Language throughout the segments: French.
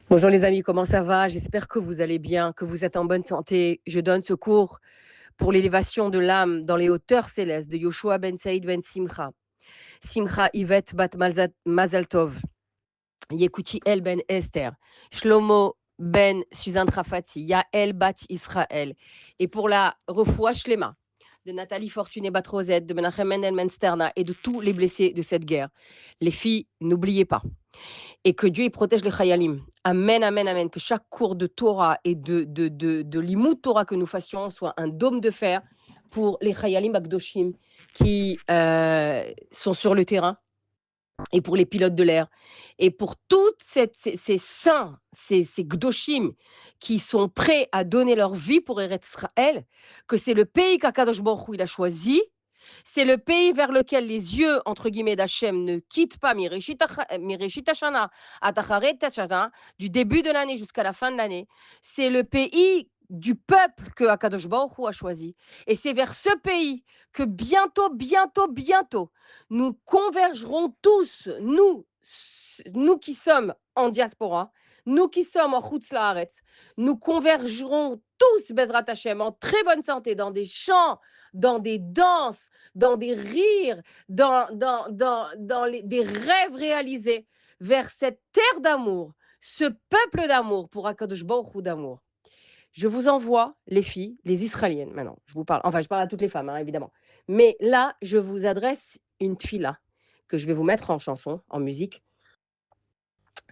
Bonjour les amis, comment ça va? J'espère que vous allez bien, que vous êtes en bonne santé. Je donne ce cours pour l'élévation de l'âme dans les hauteurs célestes de Yoshua ben Saïd ben Simcha. Simcha Yvette bat Mazal Tov, Yekuti El ben Esther, Shlomo ben Suzanne Trafati, Yael bat Israël. Et pour la refoua Shlema de Nathalie Fortuné bat Rosette, de Menachem Mendel Mensterna et de tous les blessés de cette guerre. Les filles, n'oubliez pas, et que Dieu il protège les Chayalim. Amen, amen, amen. Que chaque cours de Torah et de Limoud Torah que nous fassions soit un dôme de fer pour les Chayalim Akdoshim qui sont sur le terrain et pour les pilotes de l'air et pour toutes ces saints, ces Gdoshim qui sont prêts à donner leur vie pour Eretz Israël, que c'est le pays qu'Akadosh Baruch Hu, il a choisi. C'est le pays vers lequel les yeux, entre guillemets, d'Hachem ne quittent pas Mireshit Hashana à Tacharet Tashana, du début de l'année jusqu'à la fin de l'année. C'est le pays du peuple que Akadosh Baruch Hu a choisi. Et c'est vers ce pays que bientôt, bientôt, bientôt, nous convergerons tous, nous qui sommes en diaspora, nous qui sommes en Chutz Laaretz, nous convergerons tous, Bezrat Hashem, en très bonne santé, dans des chants, dans des danses, dans des rires, des rêves réalisés vers cette terre d'amour, ce peuple d'amour pour Akadosh Baruch Hu d'amour. Je vous envoie les filles, les Israéliennes maintenant. Je vous parle, enfin je parle à toutes les femmes, hein, évidemment. Mais là, je vous adresse une tfila que je vais vous mettre en chanson, en musique,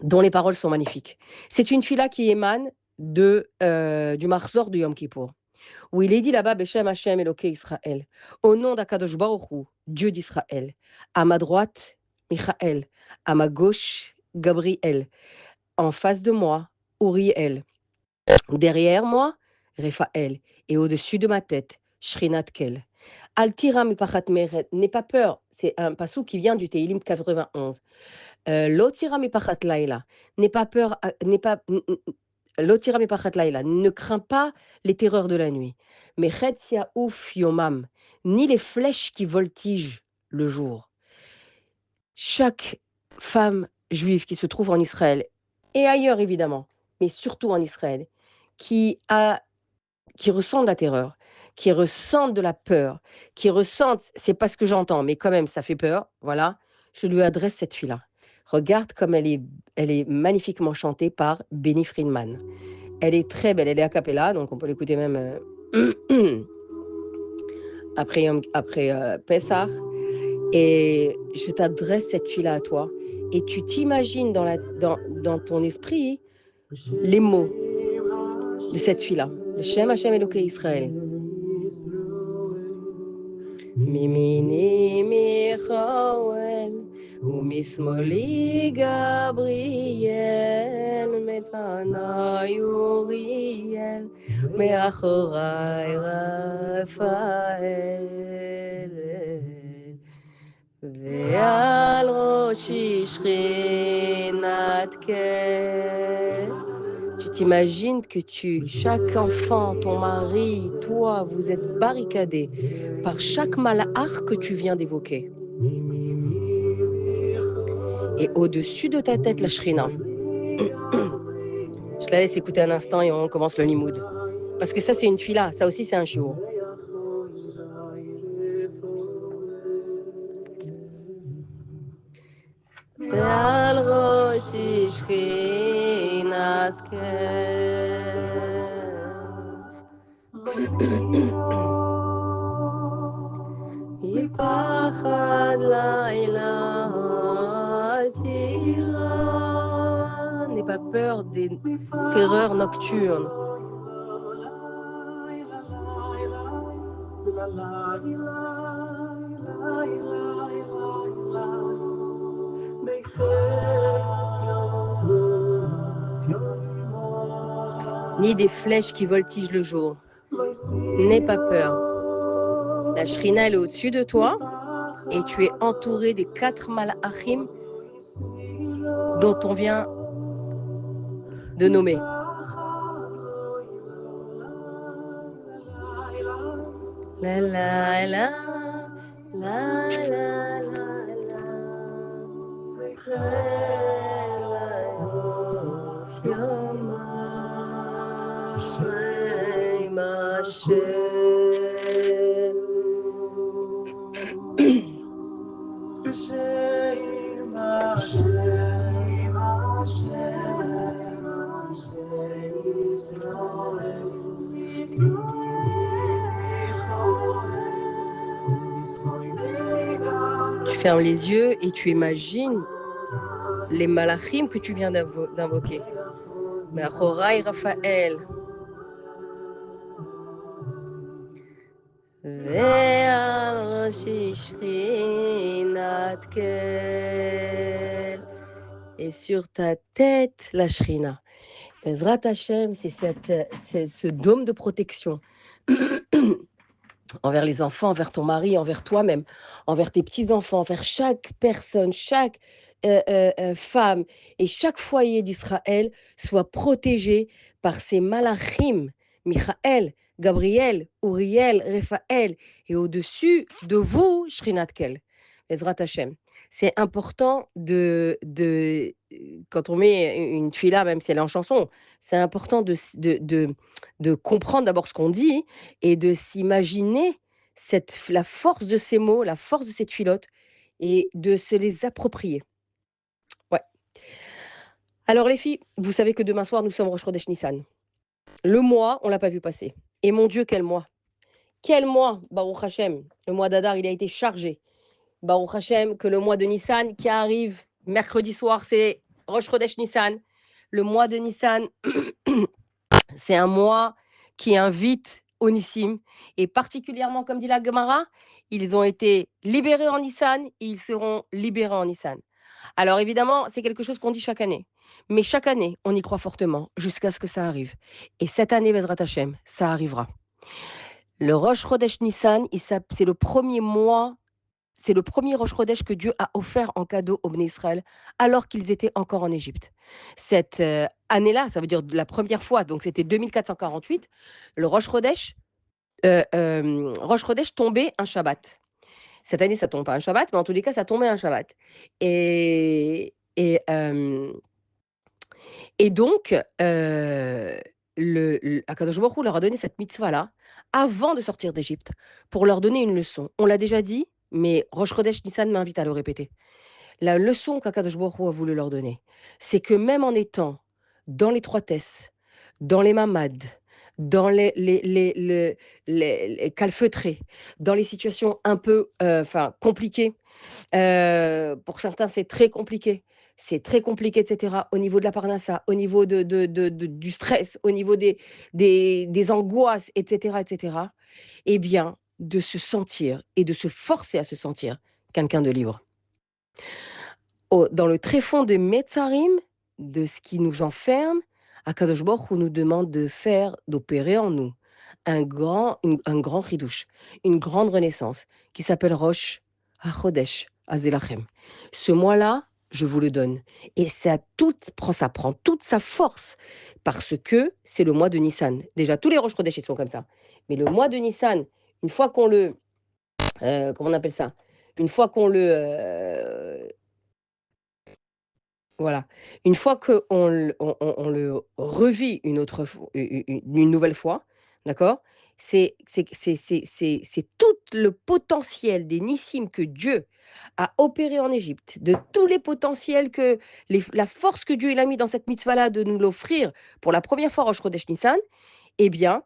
dont les paroles sont magnifiques. C'est une tfila qui émane du Marzor de Yom Kippour, où il est dit là-bas, Beshem Hashem Eloké Israël, au nom d'Akadosh Baruch Hu, Dieu d'Israël. À ma droite, Michael. À ma gauche, Gabriel. En face de moi, Uriel. Derrière moi, Raphaël. Et au-dessus de ma tête, Shrinat Kel. Altira mipachat meret. N'aie pas peur. C'est un passou qui vient du Teilim 91. Lotira mipachat laila. N'aie pas peur. Lotira mipachat laila. Ne crains pas les terreurs de la nuit. Mais chetsia ouf yomam. Ni les flèches qui voltigent le jour. Chaque femme juive qui se trouve en Israël, et ailleurs évidemment, mais surtout en Israël, qui ressent de la terreur, qui ressent de la peur, qui ressent, c'est pas ce que j'entends, mais quand même ça fait peur, voilà, je lui adresse cette fille-là. Regarde comme elle est magnifiquement chantée par Benny Friedman. Elle est très belle, elle est a cappella, donc on peut l'écouter même après Pessah. Et je t'adresse cette fille-là à toi. Et tu t'imagines dans ton esprit les mots de cette fille-là. Le Shem Hashem Eloké Israël. Mimini Michael, ומשמאלי גבריאל, מלפניי אוריאל, מאחוריי רפאל, ועל ראשי שכינת כן. Tu t'imagines que chaque enfant, ton mari, toi, vous êtes barricadés par chaque malach que tu viens d'évoquer. Et au-dessus de ta tête, la shrina. Je la laisse écouter un instant et on commence le limoud. Parce que ça, c'est une fila. Ça aussi, c'est un shiur. ועל ראשי שכינת מפחד לילה tira. N'aie pas peur des terreurs nocturnes. Ni des flèches qui voltigent le jour. N'aie pas peur. La Shrina, elle est au-dessus de toi et tu es entouré des 4 malachim dont on vient de nommer. La la la la la la la. Shem Tu fermes les yeux et tu imagines les malachim que tu viens d'invoquer. Me'achorai Raphaël. Ve'al Roshi Shrinat Kel. Et sur ta tête, la Shrina. Bezrat Hashem, c'est ce dôme de protection envers les enfants, envers ton mari, envers toi-même, envers tes petits-enfants, envers chaque personne, chaque femme et chaque foyer d'Israël soit protégé par ces malachim, Michaël, Gabriel, Uriel, Raphaël, et au-dessus de vous, Shrinatkel, Ezrat Hashem. C'est important quand on met une tefila, même si elle est en chanson, c'est important de comprendre d'abord ce qu'on dit et de s'imaginer la force de ces mots, la force de cette filote et de se les approprier. Ouais. Alors les filles, vous savez que demain soir, nous sommes Rosh Chodesh Nissan. Le mois, on ne l'a pas vu passer. Et mon Dieu, quel mois! Quel mois, Baruch Hashem! Le mois d'Adar, il a été chargé. Baruch Hashem, que le mois de Nissan qui arrive mercredi soir, c'est Rosh Chodesh Nissan. Le mois de Nissan, c'est un mois qui invite au Nissim. Et particulièrement, comme dit la Gemara, ils ont été libérés en Nissan et ils seront libérés en Nissan. Alors évidemment, c'est quelque chose qu'on dit chaque année. Mais chaque année, on y croit fortement jusqu'à ce que ça arrive. Et cette année, Bezrat Hashem, ça arrivera. Le Rosh Chodesh Nissan, c'est le premier mois, c'est le premier Rosh Chodesh que Dieu a offert en cadeau aux Bnei Israël alors qu'ils étaient encore en Égypte. Cette année-là, ça veut dire la première fois, donc c'était 2448, le Rosh Chodesh tombait un Shabbat. Cette année, ça tombe pas un Shabbat, mais en tous les cas, ça tombait un Shabbat. Et donc, Akadosh Baruch Hu leur a donné cette mitzvah-là avant de sortir d'Égypte pour leur donner une leçon. On l'a déjà dit, mais Rosh Chodesh Nissan m'invite à le répéter. La leçon qu'Akadosh Baruch Hu a voulu leur donner, c'est que même en étant dans l'étroitesse, dans les mamades, dans les calfeutrés, dans les situations un peu compliquées, pour certains, c'est très compliqué. C'est très compliqué, etc. Au niveau de la parnassa, au niveau du stress, au niveau des angoisses, etc., etc. Eh bien, de se sentir et de se forcer à se sentir quelqu'un de libre. Dans le tréfonds de Metzarim, de ce qui nous enferme, Akadosh Baruch Hu nous demande d'opérer en nous un grand chidouche, une grande renaissance qui s'appelle Rosh HaChodesh Azelachem. Ce mois-là, je vous le donne. Et ça prend toute sa force parce que c'est le mois de Nissan. Déjà, tous les Rosh Chodesh, ils sont comme ça. Mais le mois de Nissan, une fois qu'on le... comment on appelle ça? Une fois qu'on le... voilà. Une fois qu'on le revit une nouvelle fois, d'accord? C'est tout le potentiel des nissim que Dieu a opéré en Égypte, de tous les potentiels la force que Dieu il a mis dans cette mitzvah-là de nous l'offrir pour la première fois Rosh Chodesh Nissan, eh bien,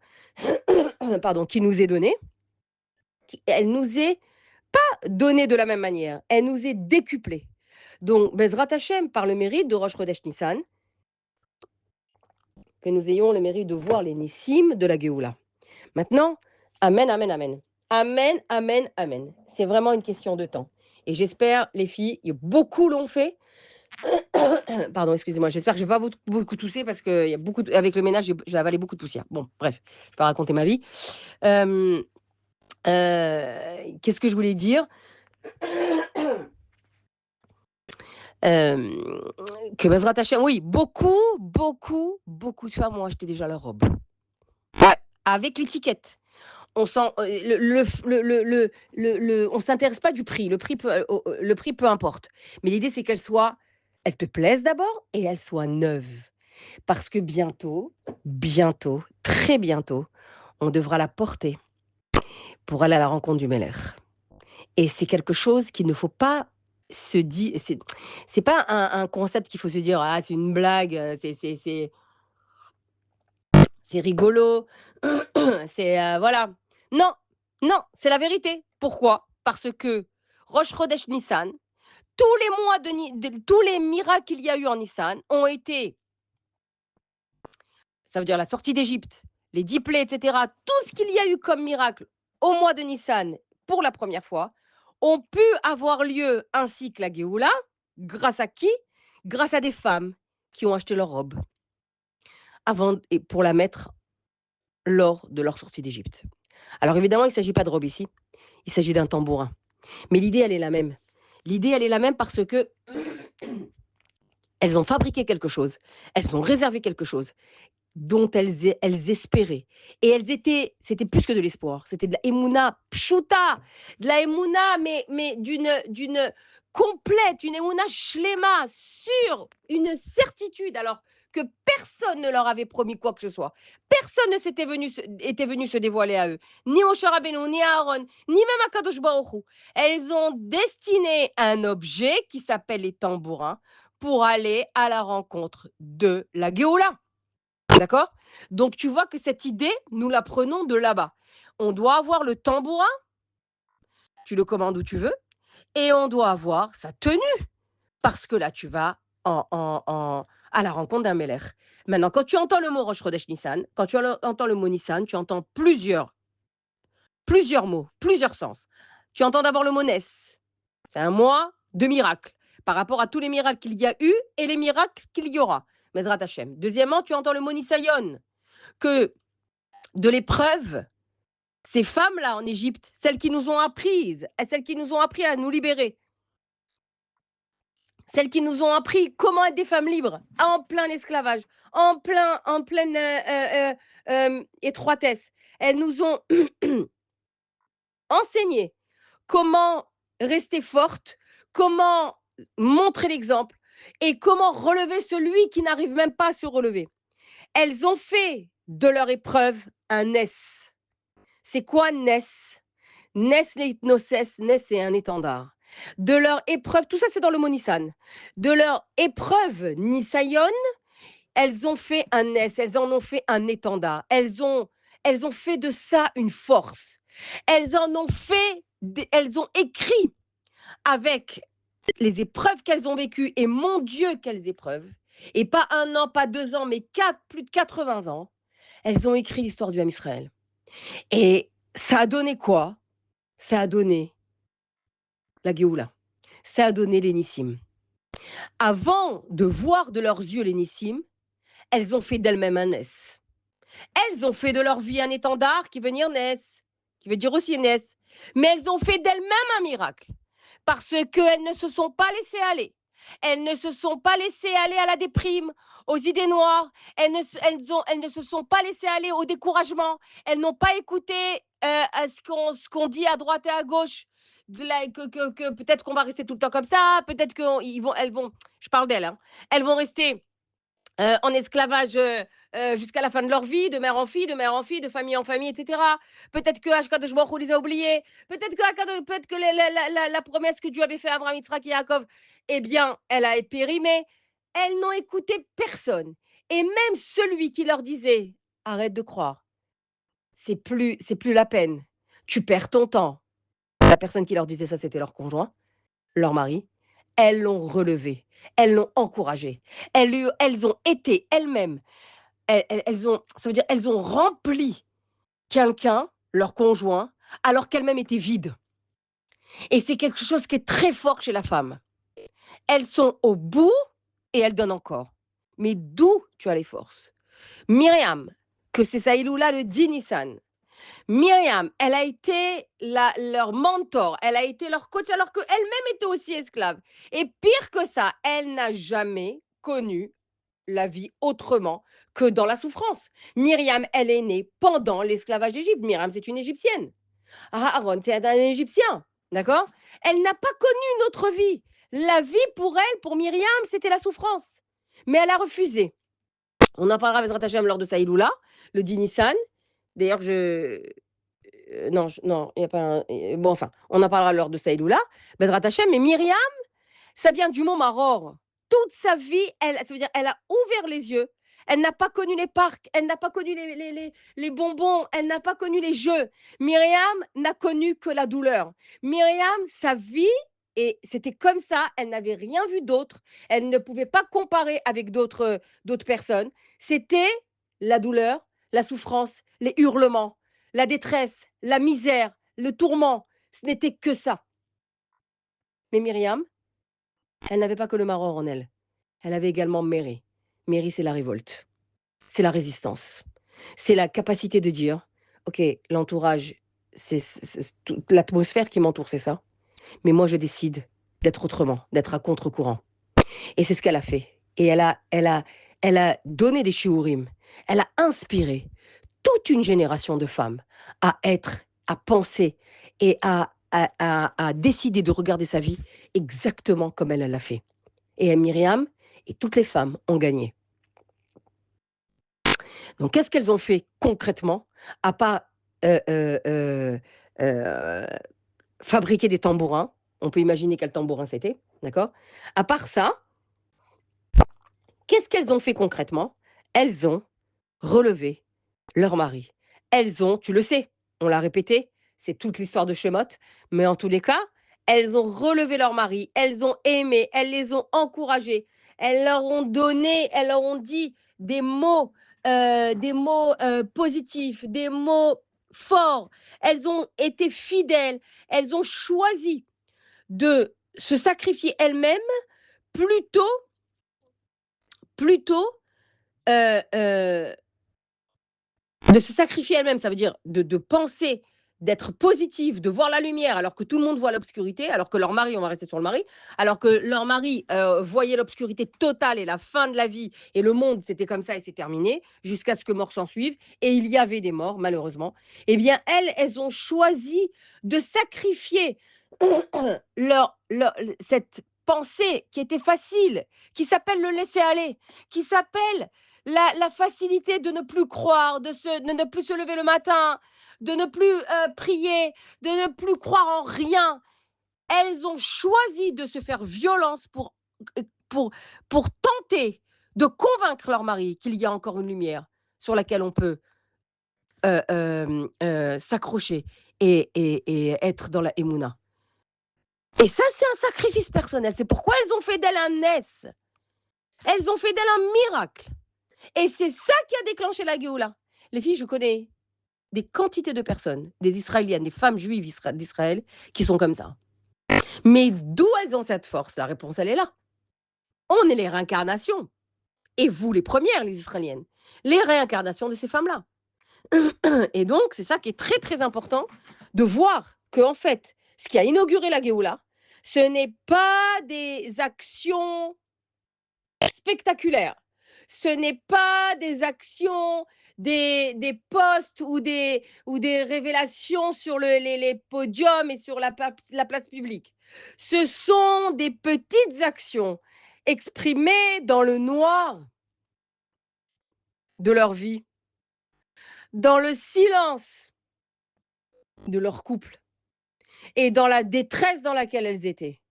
pardon, qui nous est donnée, elle nous est pas donnée de la même manière, elle nous est décuplée. Donc, Bezrat Hashem, par le mérite de Rosh Chodesh Nissan, que nous ayons le mérite de voir les Nissim de la Géoula. Maintenant, Amen, Amen, Amen. Amen, Amen, Amen. C'est vraiment une question de temps. Et j'espère, les filles, beaucoup l'ont fait. Pardon, excusez-moi, j'espère que je ne vais pas beaucoup tousser parce que avec le ménage, j'ai avalé beaucoup de poussière. Bon, bref, je ne vais pas raconter ma vie. Qu'est-ce que je voulais dire que Bezrat Hashem, oui, beaucoup de femmes ont acheté déjà leur robe. Ouais, avec l'étiquette. On on s'intéresse pas du prix. Le prix peu importe. Mais l'idée, c'est elle te plaise d'abord et elle soit neuve. Parce que bientôt, bientôt, très bientôt, on devra la porter pour aller à la rencontre du Meller. Et c'est quelque chose qu'il ne faut pas se dire. C'est pas un concept qu'il faut se dire: «Ah, c'est une blague, c'est rigolo, voilà». Non, non, c'est la vérité. Pourquoi? Parce que Rosh Chodesh Nissan, tous les mois tous les miracles qu'il y a eu en Nissan ont été, ça veut dire la sortie d'Égypte, les 10 plaies et cetera, tout ce qu'il y a eu comme miracle au mois de Nissan pour la première fois, ont pu avoir lieu ainsi que la Géoula, grâce à qui? Grâce à des femmes qui ont acheté leur robe avant et pour la mettre lors de leur sortie d'Égypte. Alors évidemment, il ne s'agit pas de robe ici, il s'agit d'un tambourin. Mais l'idée, elle est la même. L'idée, elle est la même parce que elles ont fabriqué quelque chose, elles ont réservé quelque chose dont elles espéraient. Et c'était plus que de l'espoir, c'était de la émouna pshuta, de la émouna, mais d'une complète, une émouna shlema, sur une certitude, alors que personne ne leur avait promis quoi que ce soit. Personne ne était venu se dévoiler à eux, ni Moshe Rabbeinu, ni Aaron, ni même Akadosh Baruch Hu. Elles ont destiné un objet qui s'appelle les tambourins pour aller à la rencontre de la Géoula. D'accord? Donc tu vois que cette idée, nous la prenons de là-bas. On doit avoir le tambourin, tu le commandes où tu veux, et on doit avoir sa tenue, parce que là, tu vas à la rencontre d'un Meller. Maintenant, quand tu entends le mot Rosh Chodesh Nissan, quand tu entends le mot Nissan, tu entends plusieurs mots, plusieurs sens. Tu entends d'abord le mot Nes. C'est un mois de miracles, par rapport à tous les miracles qu'il y a eu et les miracles qu'il y aura. Mezrat Hashem. Deuxièmement, tu entends le mot Nisayon, que de l'épreuve, ces femmes-là en Égypte, celles qui nous ont apprises, celles qui nous ont appris à nous libérer, celles qui nous ont appris comment être des femmes libres en plein esclavage, en pleine étroitesse. Elles nous ont enseigné comment rester forte, comment montrer l'exemple et comment relever celui qui n'arrive même pas à se relever. Elles ont fait de leur épreuve un S. C'est quoi Ness? Ness Leitnoses, Ness c'est un étendard. De leur épreuve, tout ça c'est dans le mot Nissan. De leur épreuve Nisayon, elles ont fait un Ness, elles en ont fait un étendard. Elles ont fait de ça une force. Elles en ont fait, elles ont écrit avec les épreuves qu'elles ont vécues, et mon Dieu, quelles épreuves! Et pas un an, pas 2 ans, mais plus de 80 ans. Elles ont écrit l'histoire du Ham Israël. Et ça a donné quoi? Ça a donné la Géoula. Ça a donné les Nissim. Avant de voir de leurs yeux les Nissim, elles ont fait d'elles-mêmes un Ness. Elles ont fait de leur vie un étendard qui veut dire Ness, qui veut dire aussi Ness. Mais elles ont fait d'elles-mêmes un miracle. Parce qu'elles ne se sont pas laissées aller. Elles ne se sont pas laissées aller à la déprime, aux idées noires. Elles ne se sont pas laissées aller au découragement. Elles n'ont pas écouté à ce qu'on dit à droite et à gauche. Que peut-être qu'on va rester tout le temps comme ça. Peut-être elles vont, je parle d'elles, hein, elles vont rester en esclavage jusqu'à la fin de leur vie, de mère en fille, de mère en fille, de famille en famille, etc. Peut-être que Akadosh Baruch Hu les a oubliés. Peut-être que la promesse que Dieu avait fait à Abraham, Yitzhak et Yaakov, eh bien, elle a périmé. Elles n'ont écouté personne. Et même celui qui leur disait arrête de croire, c'est plus la peine. Tu perds ton temps. La personne qui leur disait ça, c'était leur conjoint, leur mari. Elles l'ont relevé, elles l'ont encouragé, elles ont été elles-mêmes, elles ont, ça veut dire, elles ont rempli quelqu'un, leur conjoint, alors qu'elles-mêmes étaient vides. Et c'est quelque chose qui est très fort chez la femme. Elles sont au bout et elles donnent encore. Mais d'où tu as les forces? Myriam, que c'est Saïloula le 10 Nissan. Myriam, elle a été leur mentor, elle a été leur coach alors qu'elle-même était aussi esclave. Et pire que ça, elle n'a jamais connu la vie autrement que dans la souffrance. Myriam, elle est née pendant l'esclavage d'Égypte. Myriam, c'est une Égyptienne. Aaron, c'est un Égyptien. D'accord? Elle n'a pas connu une autre vie. La vie pour elle, pour Myriam, c'était la souffrance. Mais elle a refusé. On en parlera Bezrat Hashem lors de sa Hiloula, le 10 Nissan. D'ailleurs, non, non, il y a pas un bon, enfin, on en parlera lors de sa Hiloula, Bezrat Hashem, mais Myriam, ça vient du mont Maror. Toute sa vie, ça veut dire elle a ouvert les yeux. Elle n'a pas connu les parcs, elle n'a pas connu les bonbons, elle n'a pas connu les jeux. Myriam n'a connu que la douleur. Myriam, sa vie, et c'était comme ça, elle n'avait rien vu d'autre. Elle ne pouvait pas comparer avec d'autres personnes. C'était la douleur, la souffrance, les hurlements, la détresse, la misère, le tourment. Ce n'était que ça. Mais Myriam, elle n'avait pas que le Maror en elle. Elle avait également Méri. Méri, c'est la révolte. C'est la résistance. C'est la capacité de dire, OK, l'entourage, c'est toute l'atmosphère qui m'entoure, c'est ça. Mais moi, je décide d'être autrement, d'être à contre-courant. Et c'est ce qu'elle a fait. Et elle a donné des shiurim. Elle a inspiré toute une génération de femmes à être, à penser et à décider de regarder sa vie exactement comme elle l'a fait. Et Myriam et toutes les femmes ont gagné. Donc, qu'est-ce qu'elles ont fait concrètement, à part euh, euh, euh, euh, fabriquer des tambourins? On peut imaginer quel tambourin c'était, d'accord? À part ça, qu'est-ce qu'elles ont fait concrètement? Elles ont relevé leur mari. Elles ont, tu le sais, on l'a répété, c'est toute l'histoire de Shemot, mais en tous les cas, elles ont relevé leur mari, elles ont aimé, elles les ont encouragés, elles leur ont donné, elles leur ont dit des mots positifs, des mots forts. Elles ont été fidèles, elles ont choisi de se sacrifier elles-mêmes plutôt, plutôt euh, euh, de se sacrifier elle-même, ça veut dire de penser, d'être positive, de voir la lumière alors que tout le monde voit l'obscurité, alors que leur mari, on va rester sur le mari, alors que leur mari voyait l'obscurité totale et la fin de la vie et le monde, c'était comme ça et c'est terminé, jusqu'à ce que mort s'en suive. Et il y avait des morts, malheureusement. Eh bien, elles ont choisi de sacrifier cette pensée qui était facile, qui s'appelle le laisser aller, qui s'appelle la facilité de ne plus croire, de ne plus se lever le matin, de ne plus prier, de ne plus croire en rien. Elles ont choisi de se faire violence pour, pour tenter de convaincre leur mari qu'il y a encore une lumière sur laquelle on peut s'accrocher et être dans la émouna. Et ça, c'est un sacrifice personnel. C'est pourquoi elles ont fait d'elle un Ness. Elles ont fait d'elle un miracle. Et c'est ça qui a déclenché la Géoula. Les filles, je connais des quantités de personnes, des Israéliennes, des femmes juives d'Israël, qui sont comme ça. Mais d'où elles ont cette force? La réponse, elle est là. On est les réincarnations. Et vous, les premières, les Israéliennes. Les réincarnations de ces femmes-là. Et donc, c'est ça qui est très, très important de voir que, en fait, ce qui a inauguré la Géoula, ce n'est pas des actions spectaculaires. Ce n'est pas des actions, des posts ou des révélations sur les podiums et sur la place publique. Ce sont des petites actions exprimées dans le noir de leur vie, dans le silence de leur couple et dans la détresse dans laquelle elles étaient.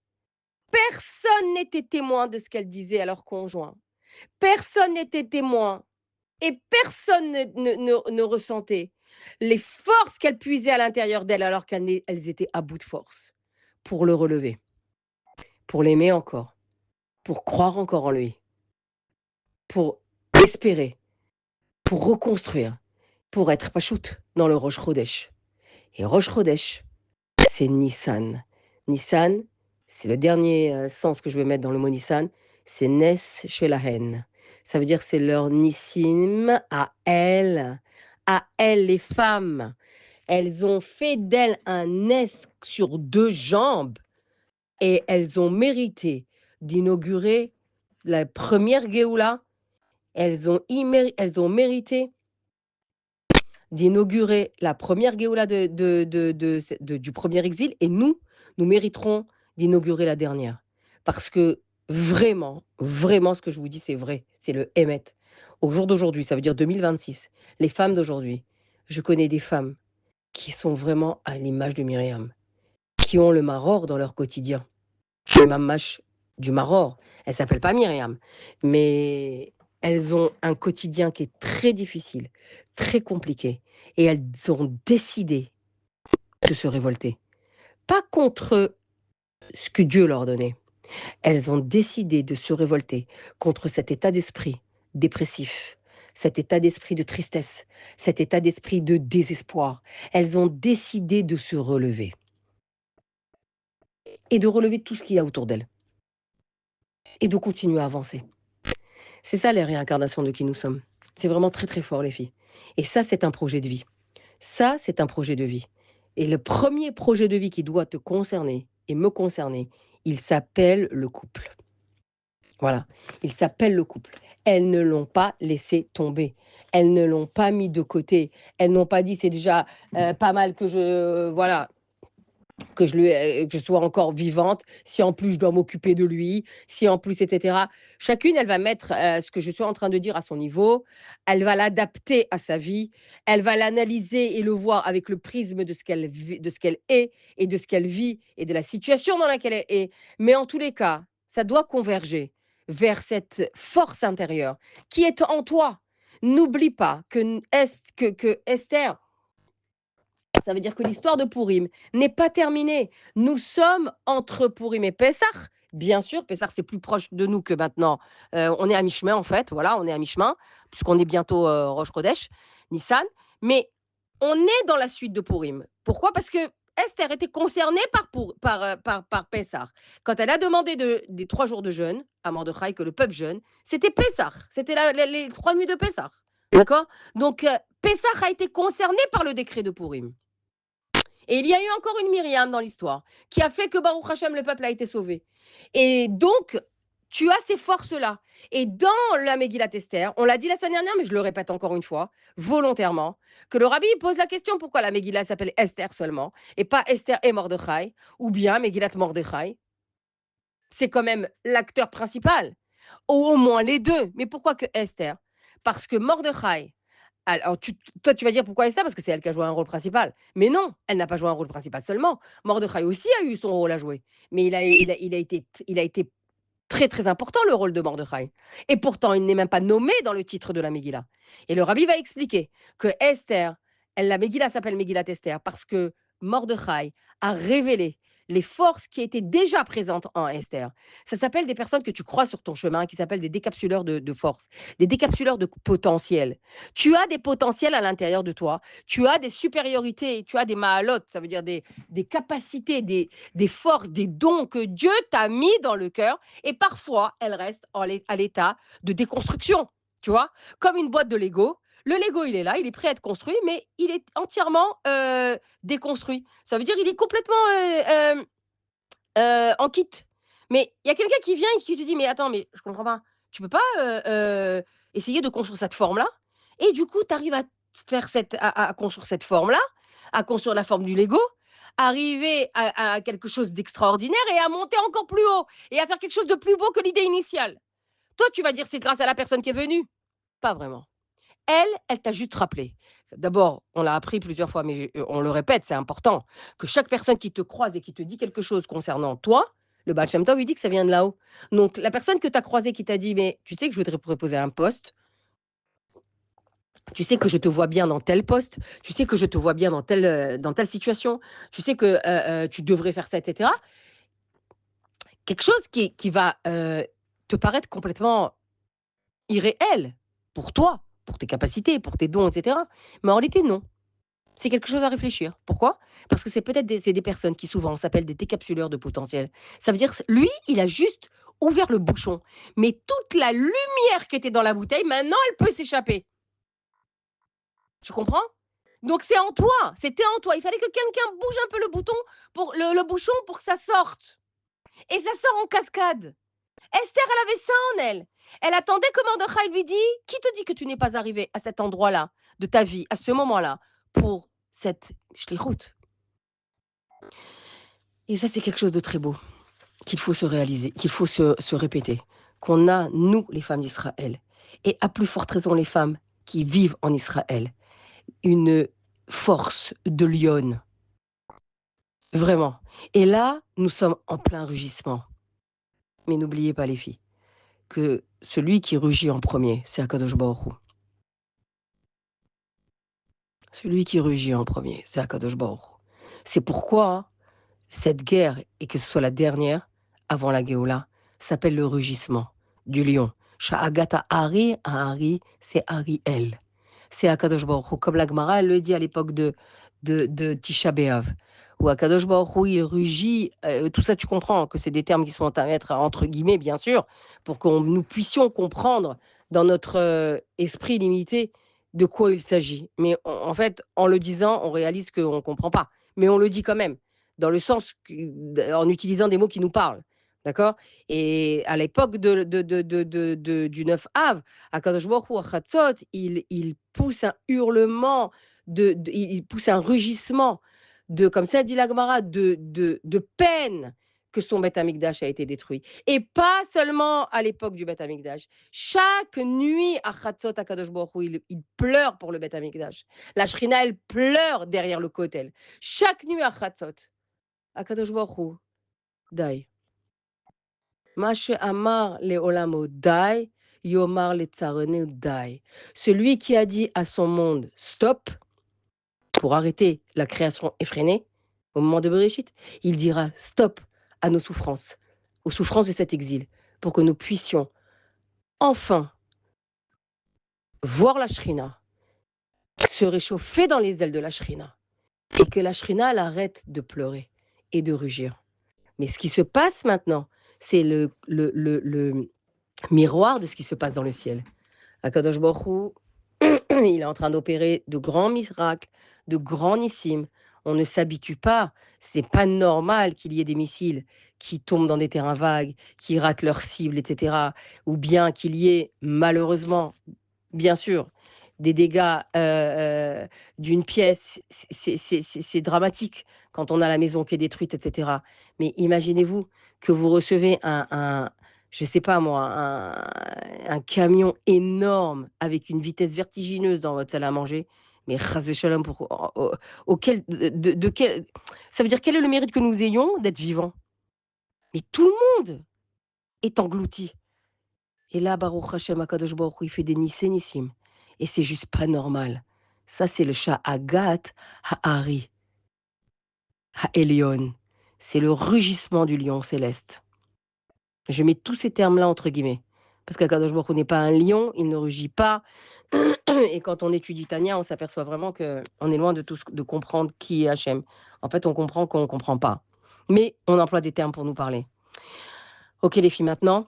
Personne n'était témoin de ce qu'elles disaient à leur conjoint. Personne n'était témoin et personne ne ressentait les forces qu'elles puisaient à l'intérieur d'elles alors qu'elles étaient à bout de force pour le relever, pour l'aimer encore, pour croire encore en lui, pour espérer, pour reconstruire, pour être pachout dans le Rosh Chodesh. Et Rosh Chodesh, c'est Nissan. Nissan, c'est le dernier sens que je vais mettre dans le mot Nissan, c'est Nes chez la haine. Ça veut dire que c'est leur Nissim à elles les femmes. Elles ont fait d'elles un Nes sur deux jambes et elles ont mérité d'inaugurer la première Géoula. Elles ont mérité d'inaugurer la première Géoula du premier exil et nous mériterons d'inaugurer la dernière. Parce que vraiment, vraiment, ce que je vous dis, c'est vrai. C'est le Hémet. Au jour d'aujourd'hui, ça veut dire 2026, les femmes d'aujourd'hui, je connais des femmes qui sont vraiment à l'image de Myriam, qui ont le maror dans leur quotidien. Les mamash du maror, elles s'appellent pas Myriam, mais elles ont un quotidien qui est très difficile, très compliqué et elles ont décidé de se révolter. Pas contre ce que Dieu leur donnait. Elles ont décidé de se révolter contre cet état d'esprit dépressif, cet état d'esprit de tristesse, cet état d'esprit de désespoir. Elles ont décidé de se relever et de relever tout ce qu'il y a autour d'elles et de continuer à avancer. C'est ça les réincarnations de qui nous sommes. C'est vraiment très très fort les filles. Et ça, c'est un projet de vie. Ça, c'est un projet de vie. Et le premier projet de vie qui doit te concerner et me concerner, il s'appelle le couple. Voilà, il s'appelle le couple. Elles ne l'ont pas laissé tomber. Elles ne l'ont pas mis de côté. Elles n'ont pas dit: «C'est déjà, pas mal que je voilà, que je sois encore vivante, si en plus je dois m'occuper de lui, si en plus et cetera». Chacune, elle va mettre, ce que je suis en train de dire à son niveau, elle va l'adapter à sa vie, elle va l'analyser et le voir avec le prisme de ce qu'elle est et de ce qu'elle vit et de la situation dans laquelle elle est. Mais en tous les cas, ça doit converger vers cette force intérieure qui est en toi. N'oublie pas que Esther, ça veut dire que l'histoire de Pourim n'est pas terminée. Nous sommes entre Pourim et Pessah. Bien sûr, Pessah, c'est plus proche de nous que maintenant. On est à mi-chemin, en fait. Voilà, on est à mi-chemin, puisqu'on est bientôt Rosh Chodesh, Nissan. Mais on est dans la suite de Pourim. Pourquoi? Parce que Esther était concernée par Pessah. Quand elle a demandé des 3 jours de jeûne à Mordechai, que le peuple jeûne, c'était Pessah. C'était les 3 nuits de Pessah. D'accord? Donc, Pessah a été concerné par le décret de Pourim. Et il y a eu encore une Myriam dans l'histoire qui a fait que Baruch Hashem, le peuple a été sauvé. Et donc, tu as ces forces-là. Et dans la Megillat Esther, on l'a dit la semaine dernière, mais je le répète encore une fois, volontairement, que le rabbi pose la question pourquoi la Megillah s'appelle Esther seulement, et pas Esther et Mordechai, ou bien Megillat Mordechai. C'est quand même l'acteur principal, ou au moins les deux. Mais pourquoi que Esther? Parce que Mordechai, alors, toi, tu vas dire pourquoi Esther? Parce que c'est elle qui a joué un rôle principal. Mais non, elle n'a pas joué un rôle principal seulement. Mordechai aussi a eu son rôle à jouer. Mais il a été très, très important, le rôle de Mordechai. Et pourtant, il n'est même pas nommé dans le titre de la Megillah. Et le rabbi va expliquer que Esther, la Megillah s'appelle Megillat Esther parce que Mordechai a révélé les forces qui étaient déjà présentes en Esther. Ça s'appelle des personnes que tu crois sur ton chemin, qui s'appellent des décapsuleurs de force, des décapsuleurs de potentiel. Tu as des potentiels à l'intérieur de toi, tu as des supériorités, tu as des mahalotes, ça veut dire des capacités, des forces, des dons que Dieu t'a mis dans le cœur et parfois, elles restent à l'état de déconstruction, tu vois? Comme une boîte de Lego. Le Lego, il est là, il est prêt à être construit, mais il est entièrement, déconstruit. Ça veut dire il est complètement, en kit. Mais il y a quelqu'un qui vient et qui te dit: «Mais attends, mais je comprends pas. Tu peux pas, essayer de construire cette forme-là?» Et du coup, tu arrives à faire à construire cette forme-là, à construire la forme du Lego, arriver à quelque chose d'extraordinaire et à monter encore plus haut et à faire quelque chose de plus beau que l'idée initiale. Toi, tu vas dire: «C'est grâce à la personne qui est venue». Pas vraiment. Elle t'a juste rappelé. D'abord, on l'a appris plusieurs fois, mais on le répète, c'est important, que chaque personne qui te croise et qui te dit quelque chose concernant toi, le Baal Shem Tov, il dit que ça vient de là-haut. Donc la personne que tu as croisée qui t'a dit: «Mais tu sais que je voudrais te proposer un poste, tu sais que je te vois bien dans tel poste, tu sais que je te vois bien dans telle situation, tu sais que, tu devrais faire ça» et cetera. Quelque chose qui va, te paraître complètement irréel pour toi, pour tes capacités, pour tes dons et cetera. Mais en réalité, non. C'est quelque chose à réfléchir. Pourquoi? Parce que c'est des personnes qui souvent s'appellent des décapsuleurs de potentiel. Ça veut dire lui, il a juste ouvert le bouchon, mais toute la lumière qui était dans la bouteille, maintenant, elle peut s'échapper. Tu comprends? Donc c'est en toi, c'était en toi. Il fallait que quelqu'un bouge un peu le bouton pour le bouchon pour que ça sorte et ça sort en cascade. Esther, elle avait ça en elle. Elle attendait que Mordechai lui dit: «Qui te dit que tu n'es pas arrivé à cet endroit-là de ta vie, à ce moment-là, pour cette shlichut?» Et ça, c'est quelque chose de très beau, qu'il faut se réaliser, qu'il faut se répéter, qu'on a, nous, les femmes d'Israël. et à plus forte raison les femmes qui vivent en Israël, une force de lionne, vraiment. Et là, nous sommes en plein rugissement. Mais n'oubliez pas les filles, que celui qui rugit en premier, c'est Akadosh Baruch Hu. Celui qui rugit en premier, c'est Akadosh Baruch Hu. C'est pourquoi cette guerre, et que ce soit la dernière, avant la Géoula, s'appelle le rugissement du lion. Sha'agata Ari, c'est Ariel. C'est Akadosh Baruch Hu. Comme la Gemara, elle le dit à l'époque de Tisha B'Av, où Akadosh Baruch Hu, il rugit. Tout ça, tu comprends que c'est des termes qui sont à mettre entre guillemets, bien sûr, pour que nous puissions comprendre dans notre esprit limité de quoi il s'agit. Mais en fait, en le disant, on réalise qu'on ne comprend pas. Mais on le dit quand même dans le sens en utilisant des mots qui nous parlent. D'accord. Et à l'époque du 9 Av, Akadosh Baruch Hu, à Chatzot, il pousse un hurlement, il pousse un rugissement, comme ça dit la Gemara, de peine que son Beth Amikdash a été détruit. Et pas seulement à l'époque du Beth Amikdash. Chaque nuit à Chatzot, Akadosh Baruch Hu, il pleure pour le Beth Amikdash. La Shrina, elle pleure derrière le Kotel. Chaque nuit à Chatzot. Akadosh Baruch Hu, די. מה שאמר לעולמו די, יאמר לצערנו די. Celui qui a dit à son monde stop pour arrêter la création effrénée au moment de Bereshit, il dira stop à nos souffrances, aux souffrances de cet exil, pour que nous puissions enfin voir la Shrina, se réchauffer dans les ailes de la Shrina, et que la Shrina elle arrête de pleurer et de rugir. Mais ce qui se passe maintenant, c'est le miroir de ce qui se passe dans le ciel. Akadosh Baruch Hu, il est en train d'opérer de grands miracles, de grands nissim. On ne s'habitue pas. C'est pas normal qu'il y ait des missiles qui tombent dans des terrains vagues, qui ratent leur cible, etc. Ou bien qu'il y ait, malheureusement, bien sûr, des dégâts d'une pièce. C'est dramatique quand on a la maison qui est détruite, etc. Mais imaginez-vous que vous recevez je sais pas moi, un camion énorme avec une vitesse vertigineuse dans votre salle à manger. Mais chas v'shalom, auquel, quel, ça veut dire quel est le mérite que nous ayons d'être vivants? Mais tout le monde est englouti. Et là, Baruch Hashem, Akadosh Baruch Hu, il fait des nissim. Et c'est juste pas normal. Ça, c'est le Sha'agat Ha'ari, Ha'elion. C'est le rugissement du lion céleste. Je mets tous ces termes-là entre guillemets. Parce qu'Akadosh Baruch Hu n'est pas un lion, il ne rugit pas. Et quand on étudie Tania, on s'aperçoit vraiment qu'on est loin de comprendre qui est Hachem. En fait, on comprend qu'on ne comprend pas. Mais on emploie des termes pour nous parler. Ok les filles, maintenant,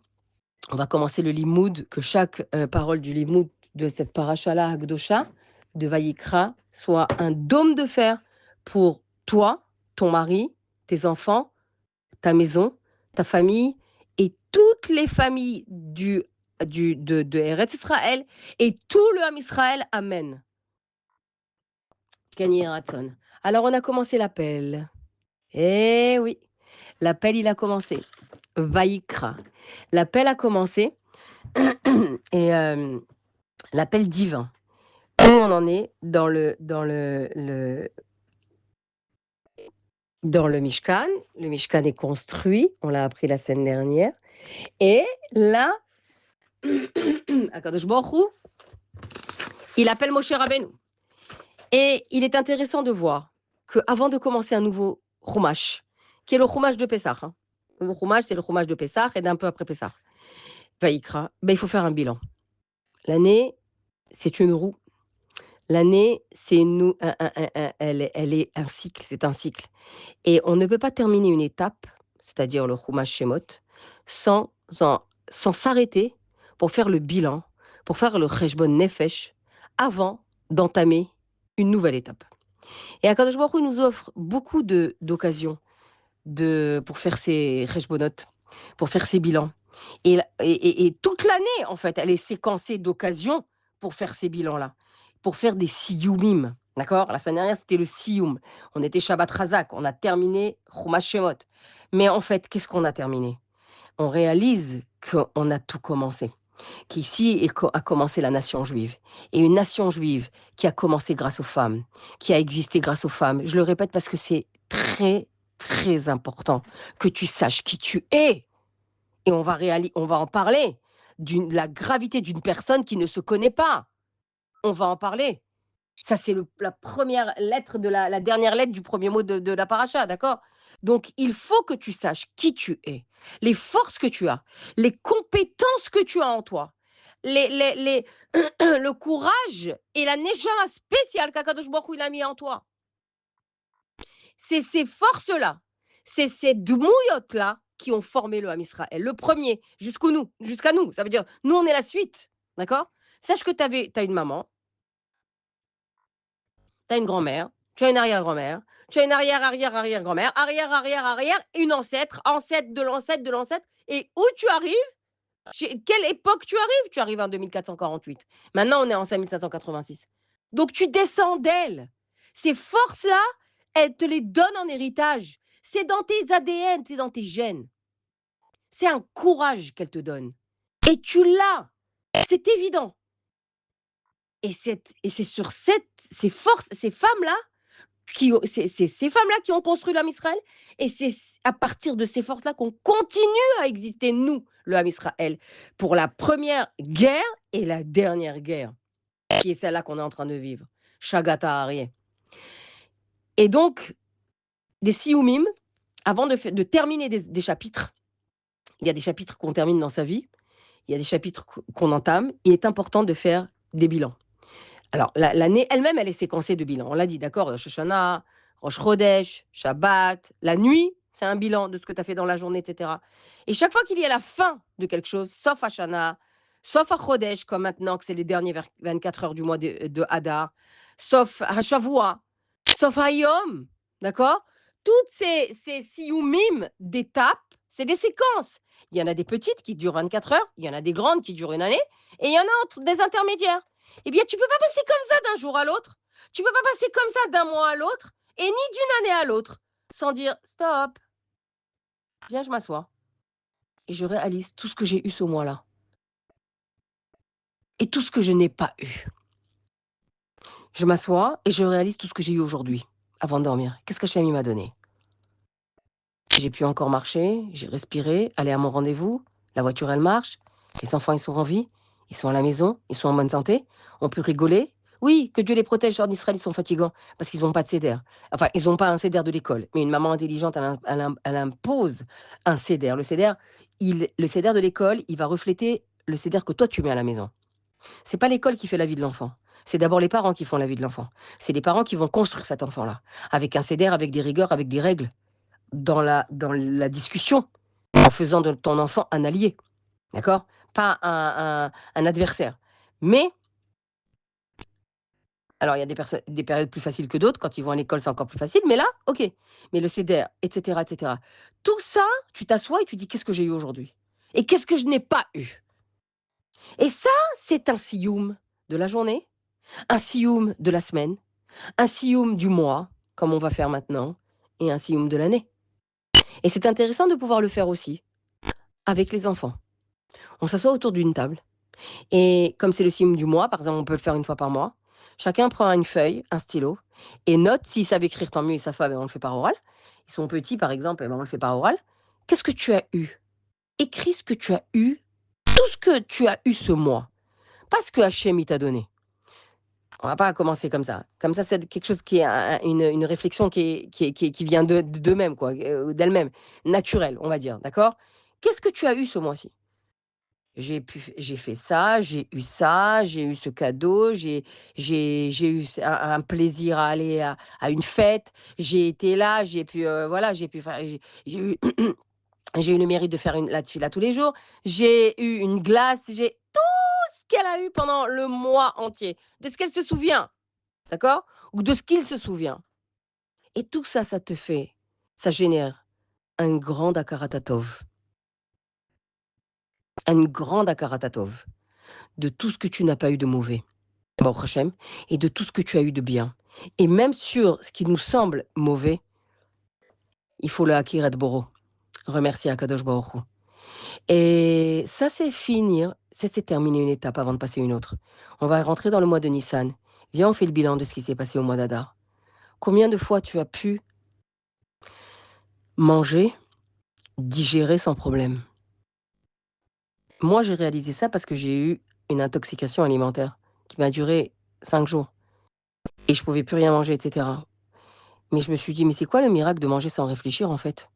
on va commencer le limoud, que chaque parole du limoud de cette parashala Hakdosha, de Vayikra, soit un dôme de fer pour toi, ton mari, tes enfants, ta maison, ta famille et toutes les familles de Eretz Israël et tout le Ham Israël. Amen. Gagné Ratson. Alors, on a commencé l'appel. Eh oui, l'appel, il a commencé. Vayikra. L'appel a commencé et l'appel divin. Où on en est dans le Mishkan. Le Mishkan est construit, on l'a appris la semaine dernière. Et là, Akadosh Baruch Hu, il appelle Moshe Rabbeinu. Et il est intéressant de voir qu'avant de commencer un nouveau Chumash, qui est le Chumash de Pessah, le Chumash, c'est le Chumash de Pessah et d'un peu après Pessah, Vaïkra, il faut faire un bilan. L'année, c'est une roue. L'année, elle est un cycle, c'est un cycle. Et on ne peut pas terminer une étape, c'est-à-dire le Chumash Shemot, sans s'arrêter pour faire le bilan, pour faire le Cheshbon Nefesh, avant d'entamer une nouvelle étape. Et Akadosh Baruch Hu nous offre beaucoup d'occasions pour faire ses Cheshbonot, pour faire ses bilans. Et toute l'année, en fait, elle est séquencée d'occasions pour faire ces bilans-là, pour faire des siyumim. D'accord. La semaine dernière, c'était le siyum. On était Shabbat Razak, on a terminé Chumash Shemot. Mais en fait, qu'est-ce qu'on a terminé? On réalise qu'on a tout commencé. qu'ici a commencé la nation juive. Et une nation juive qui a commencé grâce aux femmes, qui a existé grâce aux femmes. Je le répète parce que c'est très, très important que tu saches qui tu es. Et on va en parler, de la gravité d'une personne qui ne se connaît pas. On va en parler. Ça, c'est la première lettre de la dernière lettre du premier mot de la paracha, d'accord? Donc il faut que tu saches qui tu es, les forces que tu as, les compétences que tu as en toi, les le courage et la nejama spéciale qu'Akadosh Baruch Hu il a mis en toi. C'est ces forces-là, c'est ces dmouyot-là qui ont formé le Ham Israël. Le premier, jusqu'à nous. Ça veut dire, nous, on est la suite, d'accord? Sache que tu as une maman, tu as une grand-mère, tu as une arrière-grand-mère, tu as une arrière-arrière-arrière-grand-mère, arrière-arrière-arrière, une ancêtre, ancêtre de l'ancêtre de l'ancêtre. Et où tu arrives? Quelle époque tu arrives? Tu arrives en 2448. Maintenant, on est en 5586. Donc, tu descends d'elle. Ces forces-là, elle te les donne en héritage. C'est dans tes ADN, c'est dans tes gènes. C'est un courage qu'elle te donne. Et tu l'as. C'est évident. Et c'est sur ces forces, ces femmes-là, ces femmes-là qui ont construit l'Am Israël, et c'est à partir de ces forces-là qu'on continue à exister, nous, le Ham Israël, pour la première guerre et la dernière guerre, qui est celle-là qu'on est en train de vivre. Shagata Aryeh. Et donc, des sioumim, avant de terminer des chapitres, il y a des chapitres qu'on termine dans sa vie, il y a des chapitres qu'on entame, il est important de faire des bilans. Alors, l'année elle-même, elle est séquencée de bilans. On l'a dit, d'accord, Rosh Hashanah, Rosh Chodesh, Shabbat, la nuit, c'est un bilan de ce que tu as fait dans la journée, etc. Et chaque fois qu'il y a la fin de quelque chose, sauf Hashanah, sauf à Chodesh, comme maintenant, que c'est les derniers 24 heures du mois de Hadar, sauf à Shavua, sauf à Yom, d'accord? Toutes ces sioumim d'étapes, c'est des séquences. Il y en a des petites qui durent 24 heures, il y en a des grandes qui durent une année, et il y en a des intermédiaires. Eh bien, tu peux pas passer comme ça d'un jour à l'autre. Tu peux pas passer comme ça d'un mois à l'autre et ni d'une année à l'autre sans dire stop. Viens, je m'assois et je réalise tout ce que j'ai eu ce mois-là et tout ce que je n'ai pas eu. Je m'assois et je réalise tout ce que j'ai eu aujourd'hui avant de dormir. Qu'est-ce qu'Hachem m'a donné? J'ai pu encore marcher, j'ai respiré, aller à mon rendez-vous. La voiture, elle marche. Les enfants, ils sont en vie. Ils sont à la maison. Ils sont en bonne santé. On peut rigoler. Oui, que Dieu les protège. En Israël, ils sont fatigants parce qu'ils n'ont pas de CEDER. Enfin, ils n'ont pas un CEDER de l'école. Mais une maman intelligente, elle impose un CEDER. Le CEDER de l'école, il va refléter le CEDER que toi, tu mets à la maison. C'est pas l'école qui fait la vie de l'enfant. C'est d'abord les parents qui font la vie de l'enfant. C'est les parents qui vont construire cet enfant-là. Avec un CEDER, avec des rigueurs, avec des règles dans la discussion, en faisant de ton enfant un allié, d'accord? Pas un adversaire. Mais, alors il y a des périodes plus faciles que d'autres, quand ils vont à l'école, c'est encore plus facile, mais là, OK. Mais le CEDER, et cetera, et cetera. Tout ça, tu t'assois et tu dis: «Qu'est-ce que j'ai eu aujourd'hui? Et qu'est-ce que je n'ai pas eu?» Et ça, c'est un sioum de la journée, un sioum de la semaine, un sioum du mois, comme on va faire maintenant, et un sioum de l'année. Et c'est intéressant de pouvoir le faire aussi avec les enfants. On s'assoit autour d'une table et comme c'est le signe du mois, par exemple, on peut le faire une fois par mois. Chacun prend une feuille, un stylo et note. S'ils savent écrire, tant mieux, ils savent pas, ben on le fait par oral. Ils sont petits, par exemple, ben on le fait par oral. Qu'est-ce que tu as eu? Écris ce que tu as eu, tout ce que tu as eu ce mois, pas ce que Hachem il t'a donné. On va pas commencer comme ça. Comme ça, c'est quelque chose qui est une réflexion qui vient d'eux-mêmes, quoi, d'elle-même, naturelle, on va dire, d'accord? Qu'est-ce que tu as eu ce mois-ci? J'ai fait ça, j'ai eu ce cadeau, j'ai eu un plaisir à aller à une fête, j'ai été là, j'ai pu, voilà, j'ai pu faire j'ai eu j'ai eu le mérite de faire la tefila tous les jours, j'ai eu une glace, j'ai tout ce qu'elle a eu pendant le mois entier, de ce qu'elle se souvient, d'accord? Ou de ce qu'il se souvient. Et tout ça, ça génère un grand Akaratatov, un grand Akaratatov de tout ce que tu n'as pas eu de mauvais. Baruch Hashem, et de tout ce que tu as eu de bien. Et même sur ce qui nous semble mauvais, il faut le Akirat Boro. Remercier Akadosh Baruch Hu. Et ça, c'est finir, c'est terminer une étape avant de passer une autre. On va rentrer dans le mois de Nissan. Viens, on fait le bilan de ce qui s'est passé au mois d'Adar. Combien de fois tu as pu manger, digérer sans problème? Moi, j'ai réalisé ça parce que j'ai eu une intoxication alimentaire qui m'a duré 5 jours et je pouvais plus rien manger et cetera. Mais je me suis dit: «Mais c'est quoi le miracle de manger sans réfléchir, en fait?»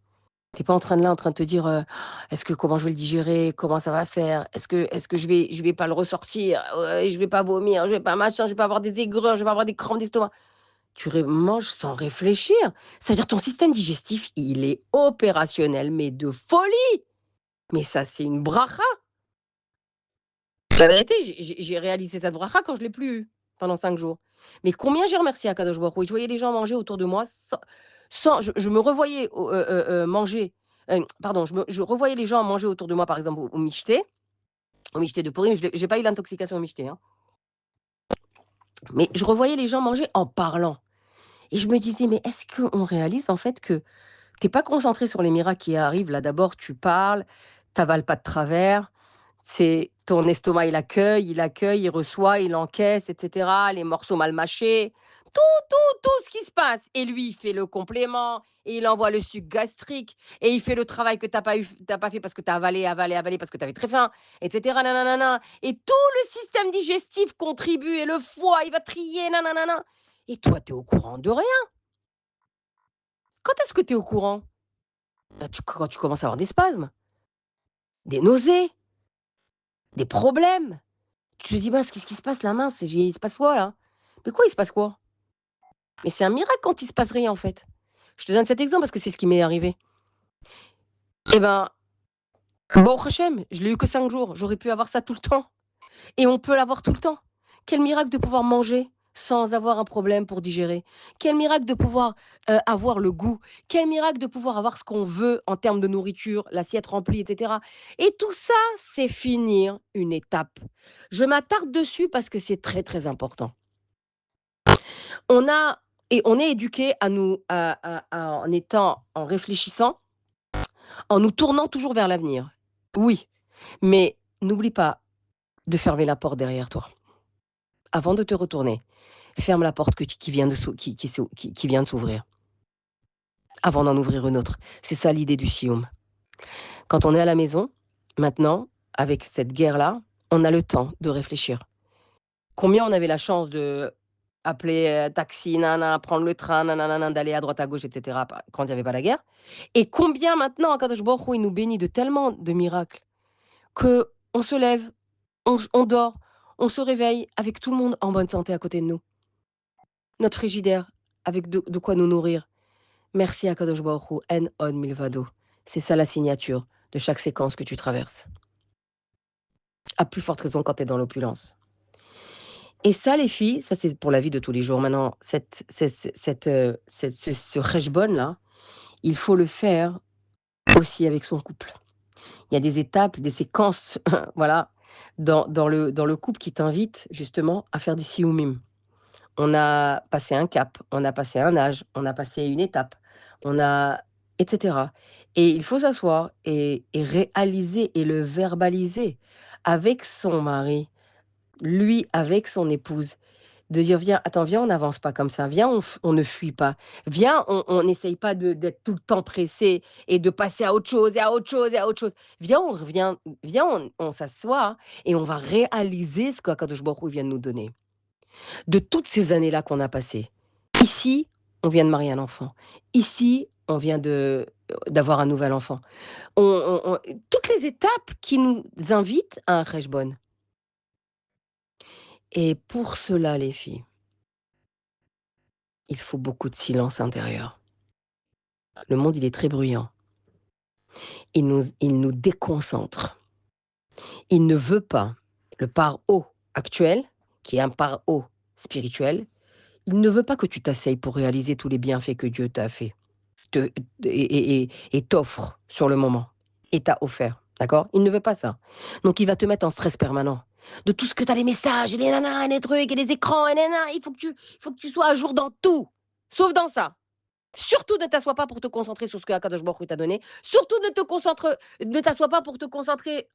Tu es pas en train de te dire, «Est-ce que comment je vais le digérer? Comment ça va faire? Est-ce que je vais pas le ressortir? Je vais pas vomir, je vais pas machin, je vais pas avoir des aigreurs, je vais pas avoir des crampes d'estomac». Tu manges sans réfléchir. Ça veut dire ton système digestif, il est opérationnel, mais de folie! Mais ça, c'est une bracha! La vérité, j'ai réalisé cette bracha quand je l'ai plus eu pendant 5 jours. Mais combien j'ai remercié Akadosh Baruch Hu. Je voyais les gens manger autour de moi sans je me revoyais manger, pardon, je revoyais les gens manger autour de moi, par exemple, au michté de Pourim. J'ai pas eu l'intoxication au michté, hein. Mais je revoyais les gens manger en parlant et je me disais: «Mais est-ce qu'on réalise, en fait, que tu es pas concentré sur les miracles qui arrivent là, d'abord tu parles, tu avales pas de travers, c'est ton estomac il accueille, il reçoit, il encaisse et cetera, les morceaux mal mâchés, tout ce qui se passe et lui il fait le complément et il envoie le suc gastrique et il fait le travail que tu pas fait parce que tu as avalé parce que tu avais très faim et cetera nananana et tout le système digestif contribue et le foie il va trier nananana et toi tu es au courant de rien. Quand est-ce que tu es au courant? Bah, quand tu commences à avoir des spasmes, des nausées, des problèmes. Tu te dis: «Mince, qu'est-ce qui se passe là? Mince, il se passe quoi là?» Mais quoi, il se passe quoi? Mais c'est un miracle quand il se passe rien, en fait. Je te donne cet exemple parce que c'est ce qui m'est arrivé. Et ben, Baruch Hashem, je l'ai eu que 5 jours. J'aurais pu avoir ça tout le temps et on peut l'avoir tout le temps. Quel miracle de pouvoir manger sans avoir un problème pour digérer. Quel miracle de pouvoir, avoir le goût. Quel miracle de pouvoir avoir ce qu'on veut en termes de nourriture, l'assiette remplie et cetera et tout ça, c'est finir une étape. Je m'attarde dessus parce que c'est très, très important. On a on est éduqué à nous en réfléchissant, en nous tournant toujours vers l'avenir. Oui, mais n'oublie pas de fermer la porte derrière toi. Avant de te retourner, ferme la porte qui vient de qui vient de s'ouvrir, avant d'en ouvrir une autre. C'est ça l'idée du Sioum. Quand on est à la maison, maintenant, avec cette guerre-là, on a le temps de réfléchir. Combien on avait la chance de appeler, taxi, nin prendre le train, nin d'aller à droite, à gauche et cetera, quand il y avait pas la guerre et combien maintenant Akadosh Baruch Hu, il nous bénit de tellement de miracles qu'on se lève, on dort, on se réveille avec tout le monde en bonne santé à côté de nous. Notre frigidaire avec de quoi nous nourrir. Merci Akadosh Baruch Hu, en od milvado. C'est ça la signature de chaque séquence que tu traverses. À plus forte raison quand tu es dans l'opulence. Et ça, les filles, ça c'est pour la vie de tous les jours. Maintenant, ce cheshbon là, il faut le faire aussi avec son couple. Il y a des étapes, des séquences, voilà, dans le couple qui t'invitent justement à faire des sioumim. On a passé un cap, on a passé un âge, on a passé une étape, on a et cetera et il faut s'asseoir et réaliser et le verbaliser avec son mari, lui avec son épouse. De dire: «Viens, attends, viens, on n'avance pas comme ça. Viens, on ne fuit pas. Viens, on n'essaye pas d'être tout le temps pressé et de passer à autre chose et à autre chose et à autre chose. Viens, on revient, viens, on s'assoit et on va réaliser ce qu'Akadosh Baruch Hu vient de nous donner. De toutes ces années-là qu'on a passées. Ici, on vient de marier un enfant. Ici, on vient d'avoir un nouvel enfant. On toutes les étapes qui nous invitent à un cheshbon et pour cela, les filles, il faut beaucoup de silence intérieur. Le monde, il est très bruyant. Il nous déconcentre. Il ne veut pas le par haut actuel, qui est un par haut spirituel, il ne veut pas que tu t'asseyes pour réaliser tous les bienfaits que Dieu t'a fait te et t'offre sur le moment et t'a offert, d'accord? Il ne veut pas ça. Donc il va te mettre en stress permanent. De tout ce que tu as les messages et les nanas et les trucs et les écrans et les nanas, il faut que tu sois à jour dans tout, sauf dans ça. Surtout ne t'assois pas pour te concentrer sur ce que Akadosh Baruch Hu t'a donné. Surtout ne t'assois pas pour te concentrer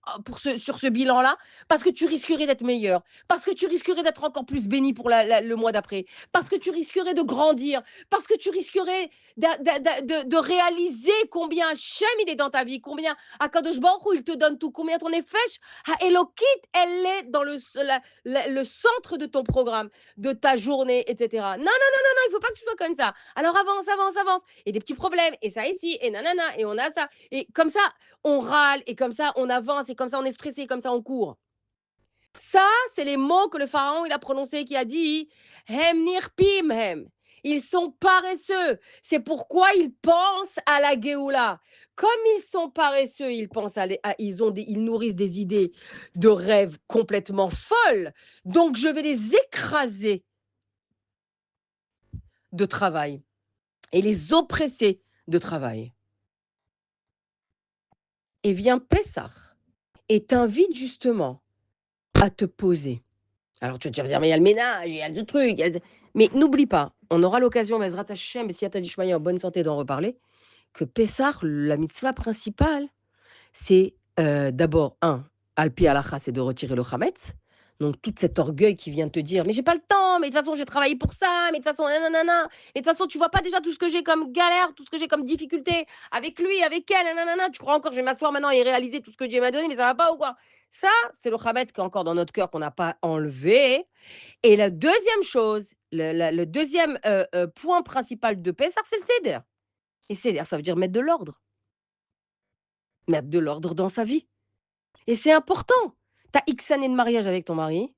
sur ce bilan-là, parce que tu risquerais d'être meilleur, parce que tu risquerais d'être encore plus béni pour le mois d'après, parce que tu risquerais de grandir, parce que tu risquerais de réaliser combien Hachem il est dans ta vie, combien Akadosh Baruch Hu il te donne tout, combien ton Nefesh Elokit elle est dans le centre de ton programme, de ta journée, etc. Non, non, non, non, non, il ne faut pas que tu sois comme ça. Alors avance, avance, avance. Et des petits problèmes, et ça ici, et nanana, et on a ça. Et comme ça, on râle, et comme ça, on avance, et comme ça, on est stressé, et comme ça, on court. Ça, c'est les mots que le pharaon il a prononcés, qui a dit Hem nirpim hem. Ils sont paresseux. C'est pourquoi ils pensent à la Géoula. Comme ils sont paresseux, ils pensent ils nourrissent des idées de rêves complètement folles. Donc, je vais les écraser de travail et les oppresser de travail. Et vient Pessah et t'invite justement à te poser. Alors tu vas te dire, mais il y a le ménage, il y a le truc. Mais n'oublie pas, on aura l'occasion, Bezrat Hashem, et si Yata Dishmaya en bonne santé d'en reparler, que Pessah, la mitzvah principale, c'est d'abord, Alpi Alacha, c'est de retirer le Chametz. Donc, tout cet orgueil qui vient te dire, mais j'ai pas le temps, mais de toute façon, j'ai travaillé pour ça, mais de toute façon, nanana, mais de toute façon, tu vois pas déjà tout ce que j'ai comme galère, tout ce que j'ai comme difficulté avec lui, avec elle, nanana, tu crois encore que je vais m'asseoir maintenant et réaliser tout ce que Dieu m'a donné, mais ça va pas ou quoi? Ça, c'est le Chametz qui est encore dans notre cœur, qu'on n'a pas enlevé. Et la deuxième chose, le deuxième point principal de Pessah, c'est le Seder. Et Seder, ça veut dire mettre de l'ordre. Mettre de l'ordre dans sa vie. Et c'est important. Tu as X années de mariage avec ton mari,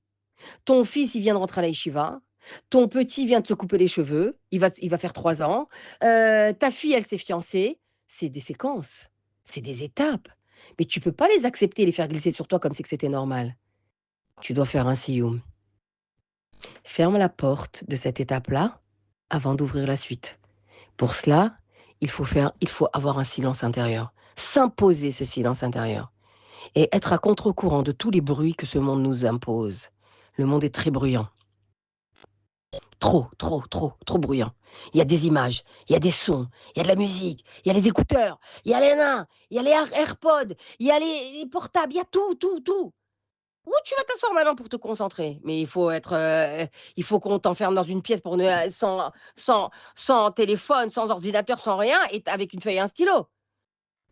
ton fils, il vient de rentrer à la yeshiva, ton petit vient de se couper les cheveux, il va faire 3 ans, ta fille, elle s'est fiancée. C'est des séquences, c'est des étapes. Mais tu peux pas les accepter et les faire glisser sur toi comme si que c'était normal. Tu dois faire un siyum. Ferme la porte de cette étape-là avant d'ouvrir la suite. Pour cela, il faut avoir un silence intérieur, s'imposer ce silence intérieur. Et être à contre-courant de tous les bruits que ce monde nous impose. Le monde est très bruyant. Trop, trop, trop, trop bruyant. Il y a des images, il y a des sons, il y a de la musique, il y a les écouteurs, il y a les nains, il y a les AirPods, il y a les portables, il y a tout, tout, tout. Où tu vas t'asseoir maintenant pour te concentrer? Mais il faut qu'on t'enferme dans une pièce sans téléphone, sans ordinateur, sans rien, et avec une feuille et un stylo.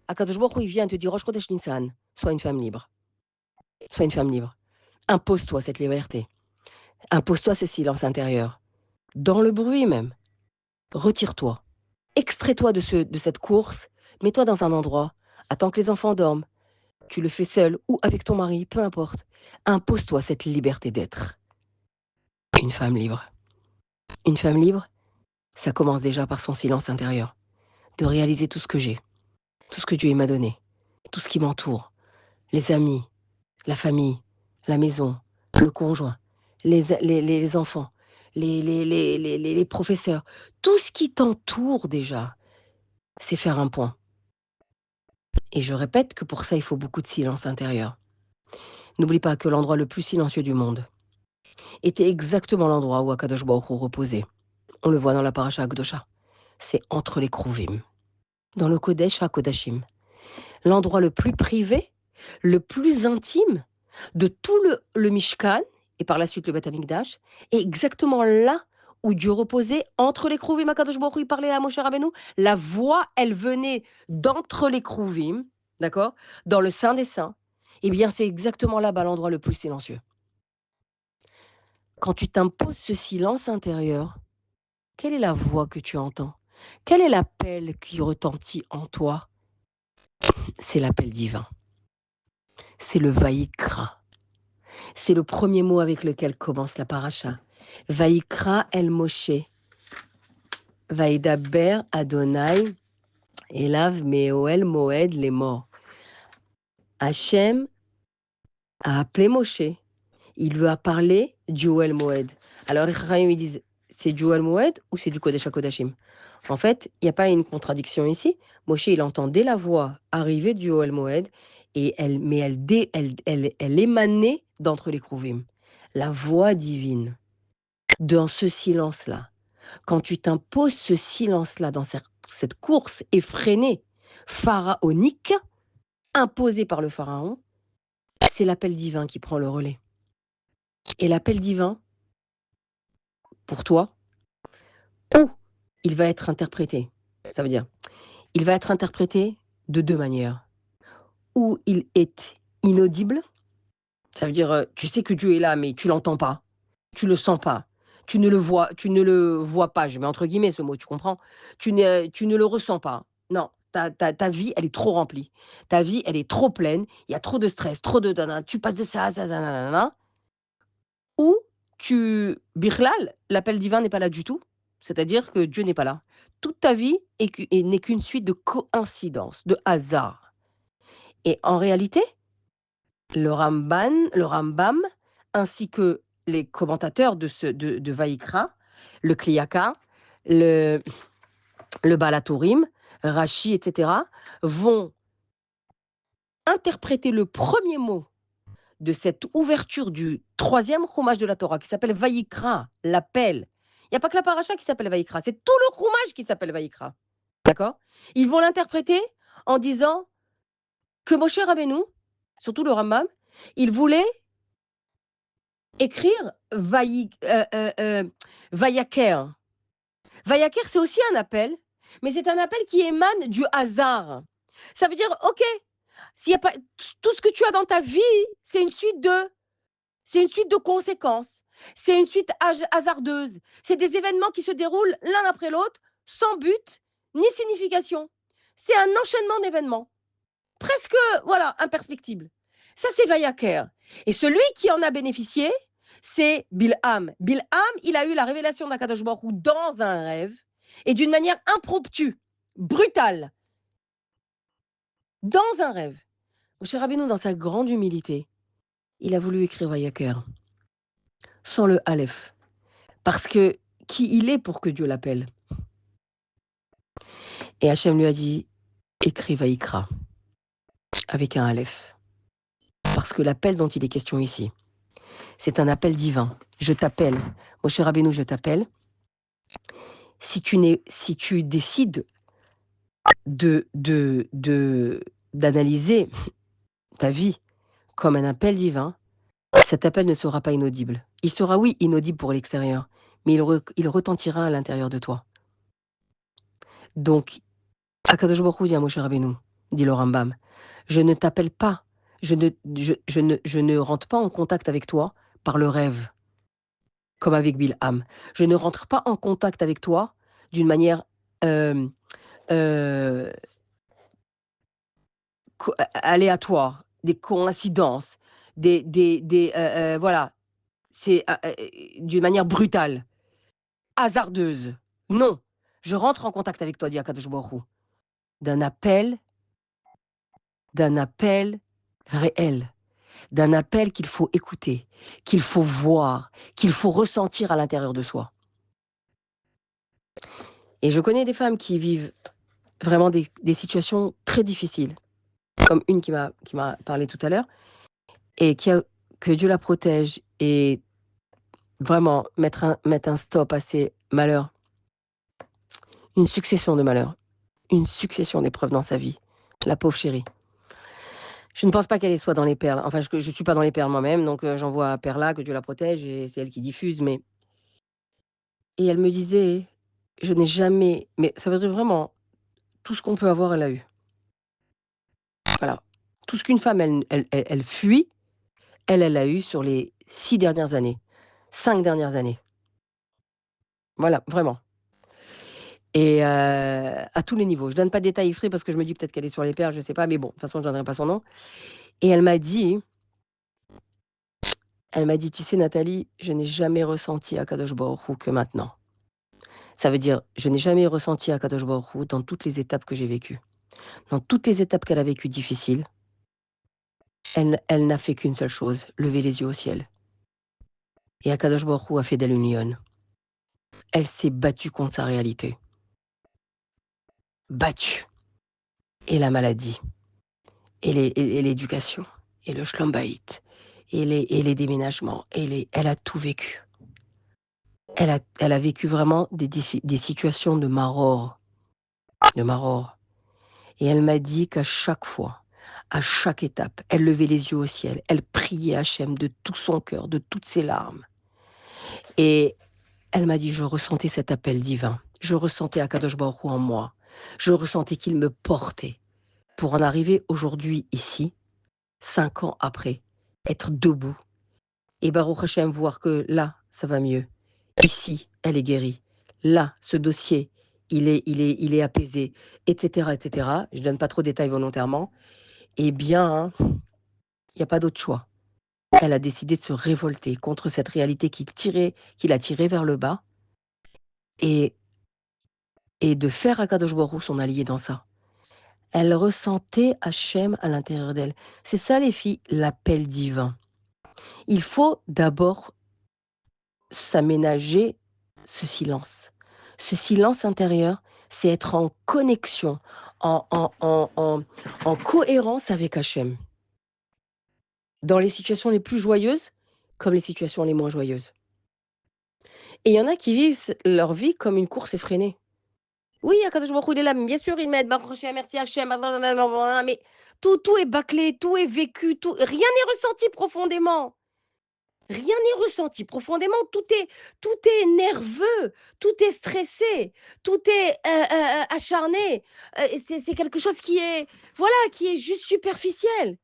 Akadosh Baruch Hu, il vient te dire Rosh Chodesh Nissan, sois une femme libre. Sois une femme libre. Impose-toi cette liberté. Impose-toi ce silence intérieur. Dans le bruit même. Retire-toi. Extrais-toi de cette course. Mets-toi dans un endroit. Attends que les enfants dorment. Tu le fais seul ou avec ton mari, peu importe. Impose-toi cette liberté d'être. Une femme libre. Une femme libre, ça commence déjà par son silence intérieur. De réaliser tout ce que j'ai. Tout ce que Dieu m'a donné. Tout ce qui m'entoure. Les amis. La famille. La maison. Le conjoint. Les enfants. Les professeurs, tout ce qui t'entoure déjà, c'est faire un point. Et je répète que pour ça, il faut beaucoup de silence intérieur. N'oublie pas que l'endroit le plus silencieux du monde était exactement l'endroit où Akadosh Baruch Hu reposait. On le voit dans la paracha Akdosha. C'est entre les Kruvim, dans le Kodesh HaKodashim. L'endroit le plus privé, le plus intime de tout le Mishkan, et par la suite le Beth Amikdash, est exactement là où Dieu reposait entre les Kruvim. Akadosh Baruch Hu parlait à Moshe Rabbeinu. La voix, elle venait d'entre les Kruvim, d'accord, dans le Saint des Saints. Eh bien, c'est exactement là-bas l'endroit le plus silencieux. Quand tu t'imposes ce silence intérieur, quelle est la voix que tu entends? Quel est l'appel qui retentit en toi? C'est l'appel divin. C'est le Vaïkra. C'est le premier mot avec lequel commence la paracha. Vaïkra el Moshe. Vaïdaber Adonai Elav Meoel Moed les morts. Hachem a appelé Moshe. Il lui a parlé du Oel Moed. Alors les Chachamim ils disent, c'est du Oel Moed ou c'est du Kodesh HaKodashim? En fait, il n'y a pas une contradiction ici. Moshe, il entendait la voix arriver du Oel Moed, mais elle émanait d'entre les Kruvim. La voix divine, dans ce silence-là. quand tu t'imposes ce silence-là dans cette course effrénée, pharaonique, imposée par le pharaon, c'est l'appel divin qui prend le relais. Et l'appel divin, pour toi, où il va être interprété. Ça veut dire, il va être interprété de 2 manières. Ou il est inaudible, ça veut dire, tu sais que Dieu est là, mais tu l'entends pas, tu le sens pas, tu ne le vois pas, je mets entre guillemets ce mot, tu comprends? Tu ne le ressens pas. Non, ta vie, elle est trop remplie. Ta vie, elle est trop pleine, il y a trop de stress, trop de tu passes de ça à ça, na ou birlal, l'appel divin n'est pas là du tout, c'est-à-dire que Dieu n'est pas là. Toute ta vie n'est qu'une suite de coïncidences, de hasards et en réalité, le Rambam, ainsi que les commentateurs de Vaïkra, le Kliyaka, le Baal HaTurim, Rashi et cetera, vont interpréter le premier mot de cette ouverture du 3e chumash de la Torah qui s'appelle Vaïkra, l'appel. Il y a pas que la paracha qui s'appelle Vaïkra, c'est tout le chumash qui s'appelle Vaïkra. D'accord? Ils vont l'interpréter en disant que Moshe Rabbeinu, surtout le Rambam, il voulait écrire Vayaker. Vayaker, c'est aussi un appel, mais c'est un appel qui émane du hasard. Ça veut dire, OK, s'il y a pas tout ce que tu as dans ta vie, c'est une suite de conséquences. C'est une suite hasardeuse. C'est des événements qui se déroulent l'un après l'autre, sans but ni signification. C'est un enchaînement d'événements. Presque, voilà, imperspectible. Ça, c'est Vayaker. Et celui qui en a bénéficié, c'est Bilham. Bilham, il a eu la révélation d'Akadosh Baruch Hu dans un rêve, et d'une manière impromptue, brutale, dans un rêve. Moshe Rabbeinu, dans sa grande humilité, il a voulu écrire Vayaker, sans le Aleph, parce que qui il est pour que Dieu l'appelle. Et Hachem lui a dit, écris Vaïkra, avec un Aleph, parce que l'appel dont il est question ici, c'est un appel divin. Je t'appelle, Moshe Rabbeinu, je t'appelle. Si tu décides d'analyser ta vie comme un appel divin, cet appel ne sera pas inaudible. Il sera, oui, inaudible pour l'extérieur, mais il retentira à l'intérieur de toi. Donc, Akadosh Baruch Hu dit à Moshe Rabbeinu, dit le Rambam, je ne t'appelle pas, je ne rentre pas en contact avec toi par le rêve, comme avec Bilham. Je ne rentre pas en contact avec toi d'une manière euh, euh, aléatoires, des coïncidences, voilà, c'est d'une manière brutale, hasardeuse. Non, je rentre en contact avec toi, dit Akadosh Baruch Hu, d'un appel réel, d'un appel qu'il faut écouter, qu'il faut voir, qu'il faut ressentir à l'intérieur de soi. Et je connais des femmes qui vivent vraiment des situations très difficiles, comme une qui m'a parlé tout à l'heure, et que Dieu la protège et vraiment mettre un stop à ces malheurs. Une succession de malheurs, une succession d'épreuves dans sa vie. La pauvre chérie. Je ne pense pas qu'elle soit dans les perles. Enfin, je ne suis pas dans les perles moi-même, donc j'envoie à Perla, que Dieu la protège, et c'est elle qui diffuse. Et elle me disait, je n'ai jamais... Mais ça veut dire vraiment, tout ce qu'on peut avoir, elle a eu. Voilà. Tout ce qu'une femme, elle fuit, elle l'a eu sur les 6 dernières années, 5 dernières années. Voilà, vraiment. Et à tous les niveaux. Je donne pas de détails exprès parce que je me dis peut-être qu'elle est sur les perles, je sais pas, mais bon, de toute façon, je donnerai pas son nom. Et elle m'a dit: «Tu sais Nathalie, je n'ai jamais ressenti Akadosh Baruch Hu que maintenant». Ça veut dire, je n'ai jamais ressenti Akadosh Baruch Hu dans toutes les étapes que j'ai vécues. Dans toutes les étapes qu'elle a vécues difficiles, elle n'a fait qu'une seule chose, lever les yeux au ciel. Et Akadosh Baruch Hu a fait d'elle une lionne. Elle s'est battue contre sa réalité. Battue. Et la maladie, et l'éducation, et le shlom bayit, et les déménagements, elle a tout vécu. Elle a vécu vraiment des situations de maror et elle m'a dit qu'à chaque fois, à chaque étape, elle levait les yeux au ciel, elle priait Hachem de tout son cœur, de toutes ses larmes et elle m'a dit: «Je ressentais cet appel divin, je ressentais Akadosh Baruch Hu en moi, je ressentais qu'il me portait pour en arriver aujourd'hui ici, 5 ans après, être debout et Baruch Hashem, voir que là, ça va mieux. Ici, elle est guérie. Là, ce dossier, il est apaisé, et cetera, et cetera. Je donne pas trop de détails volontairement. Eh bien, il y a pas d'autre choix. Elle a décidé de se révolter contre cette réalité qui l'a tirée vers le bas et de faire Akadosh Baruch Hu son allié dans ça. Elle ressentait Hachem à l'intérieur d'elle. C'est ça les filles, l'appel divin. Il faut d'abord s'aménager ce silence. Ce silence intérieur, c'est être en connexion, en cohérence avec Hachem. Dans les situations les plus joyeuses, comme les situations les moins joyeuses. Et il y en a qui vivent leur vie comme une course effrénée. Oui, Akadosh Baruch Hu, il est là, mais bien sûr, il m'aide, Baruch Hashem, merci Hachem, mais tout est bâclé, tout est vécu, rien n'est ressenti profondément. Rien n'est ressenti profondément, tout est nerveux, tout est stressé, tout est, acharné, c'est quelque chose qui est, voilà, qui est juste superficiel.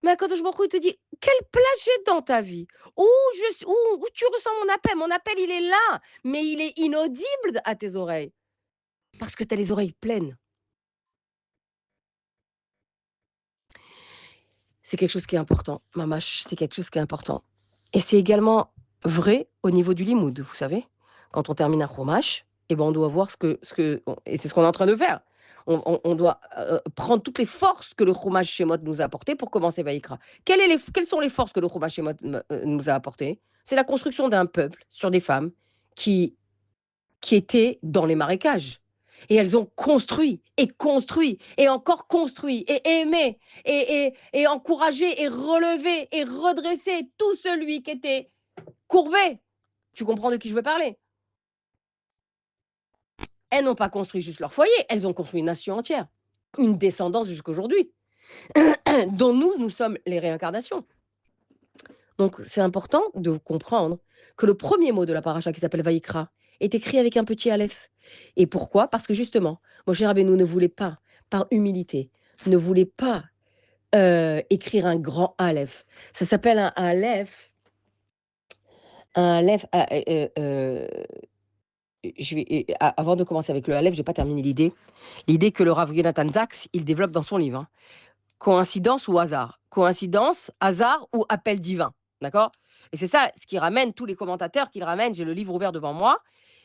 Mais Akadosh Baruch Hu, il te dit: «Quelle place j'ai dans ta vie? Où tu ressens mon appel? Mon appel, il est là, mais il est inaudible à tes oreilles, parce que tu as les oreilles pleines». C'est quelque chose qui est important, mamache, c'est quelque chose qui est important et c'est également vrai au niveau du limoud, vous savez? Quand on termine un chumash et ben, on doit voir ce que et c'est ce qu'on est en train de faire. On doit, prendre toutes les forces que le chumash Shemot nous a apportées pour commencer Vaïkra. Quelles sont les forces que le chumash Shemot nous a apportées? C'est la construction d'un peuple sur des femmes qui étaient dans les marécages. Et elles ont construit et encore construit et aimé et encouragé et relevé et redressé tout celui qui était courbé. Tu comprends de qui je veux parler? Elles n'ont pas construit juste leur foyer, elles ont construit une nation entière, une descendance jusqu'aujourd'hui, dont nous sommes les réincarnations. Donc c'est important de comprendre que le premier mot de la paracha qui s'appelle Vaïkra est écrit avec un petit aleph. Et pourquoi? Parce que justement, Moshe Rabbeinu ne voulait pas, par humilité, ne voulait pas écrire un grand aleph. Ça s'appelle un aleph, je vais, avant de commencer avec le aleph, je n'ai pas terminé l'idée. L'idée que le Rav Yonatan Zaks, il développe dans son livre, hein. Coïncidence ou hasard? Coïncidence, hasard ou appel divin, d'accord? Et c'est ça ce qui ramène tous les commentateurs qui le ramènent. J'ai le livre ouvert devant moi.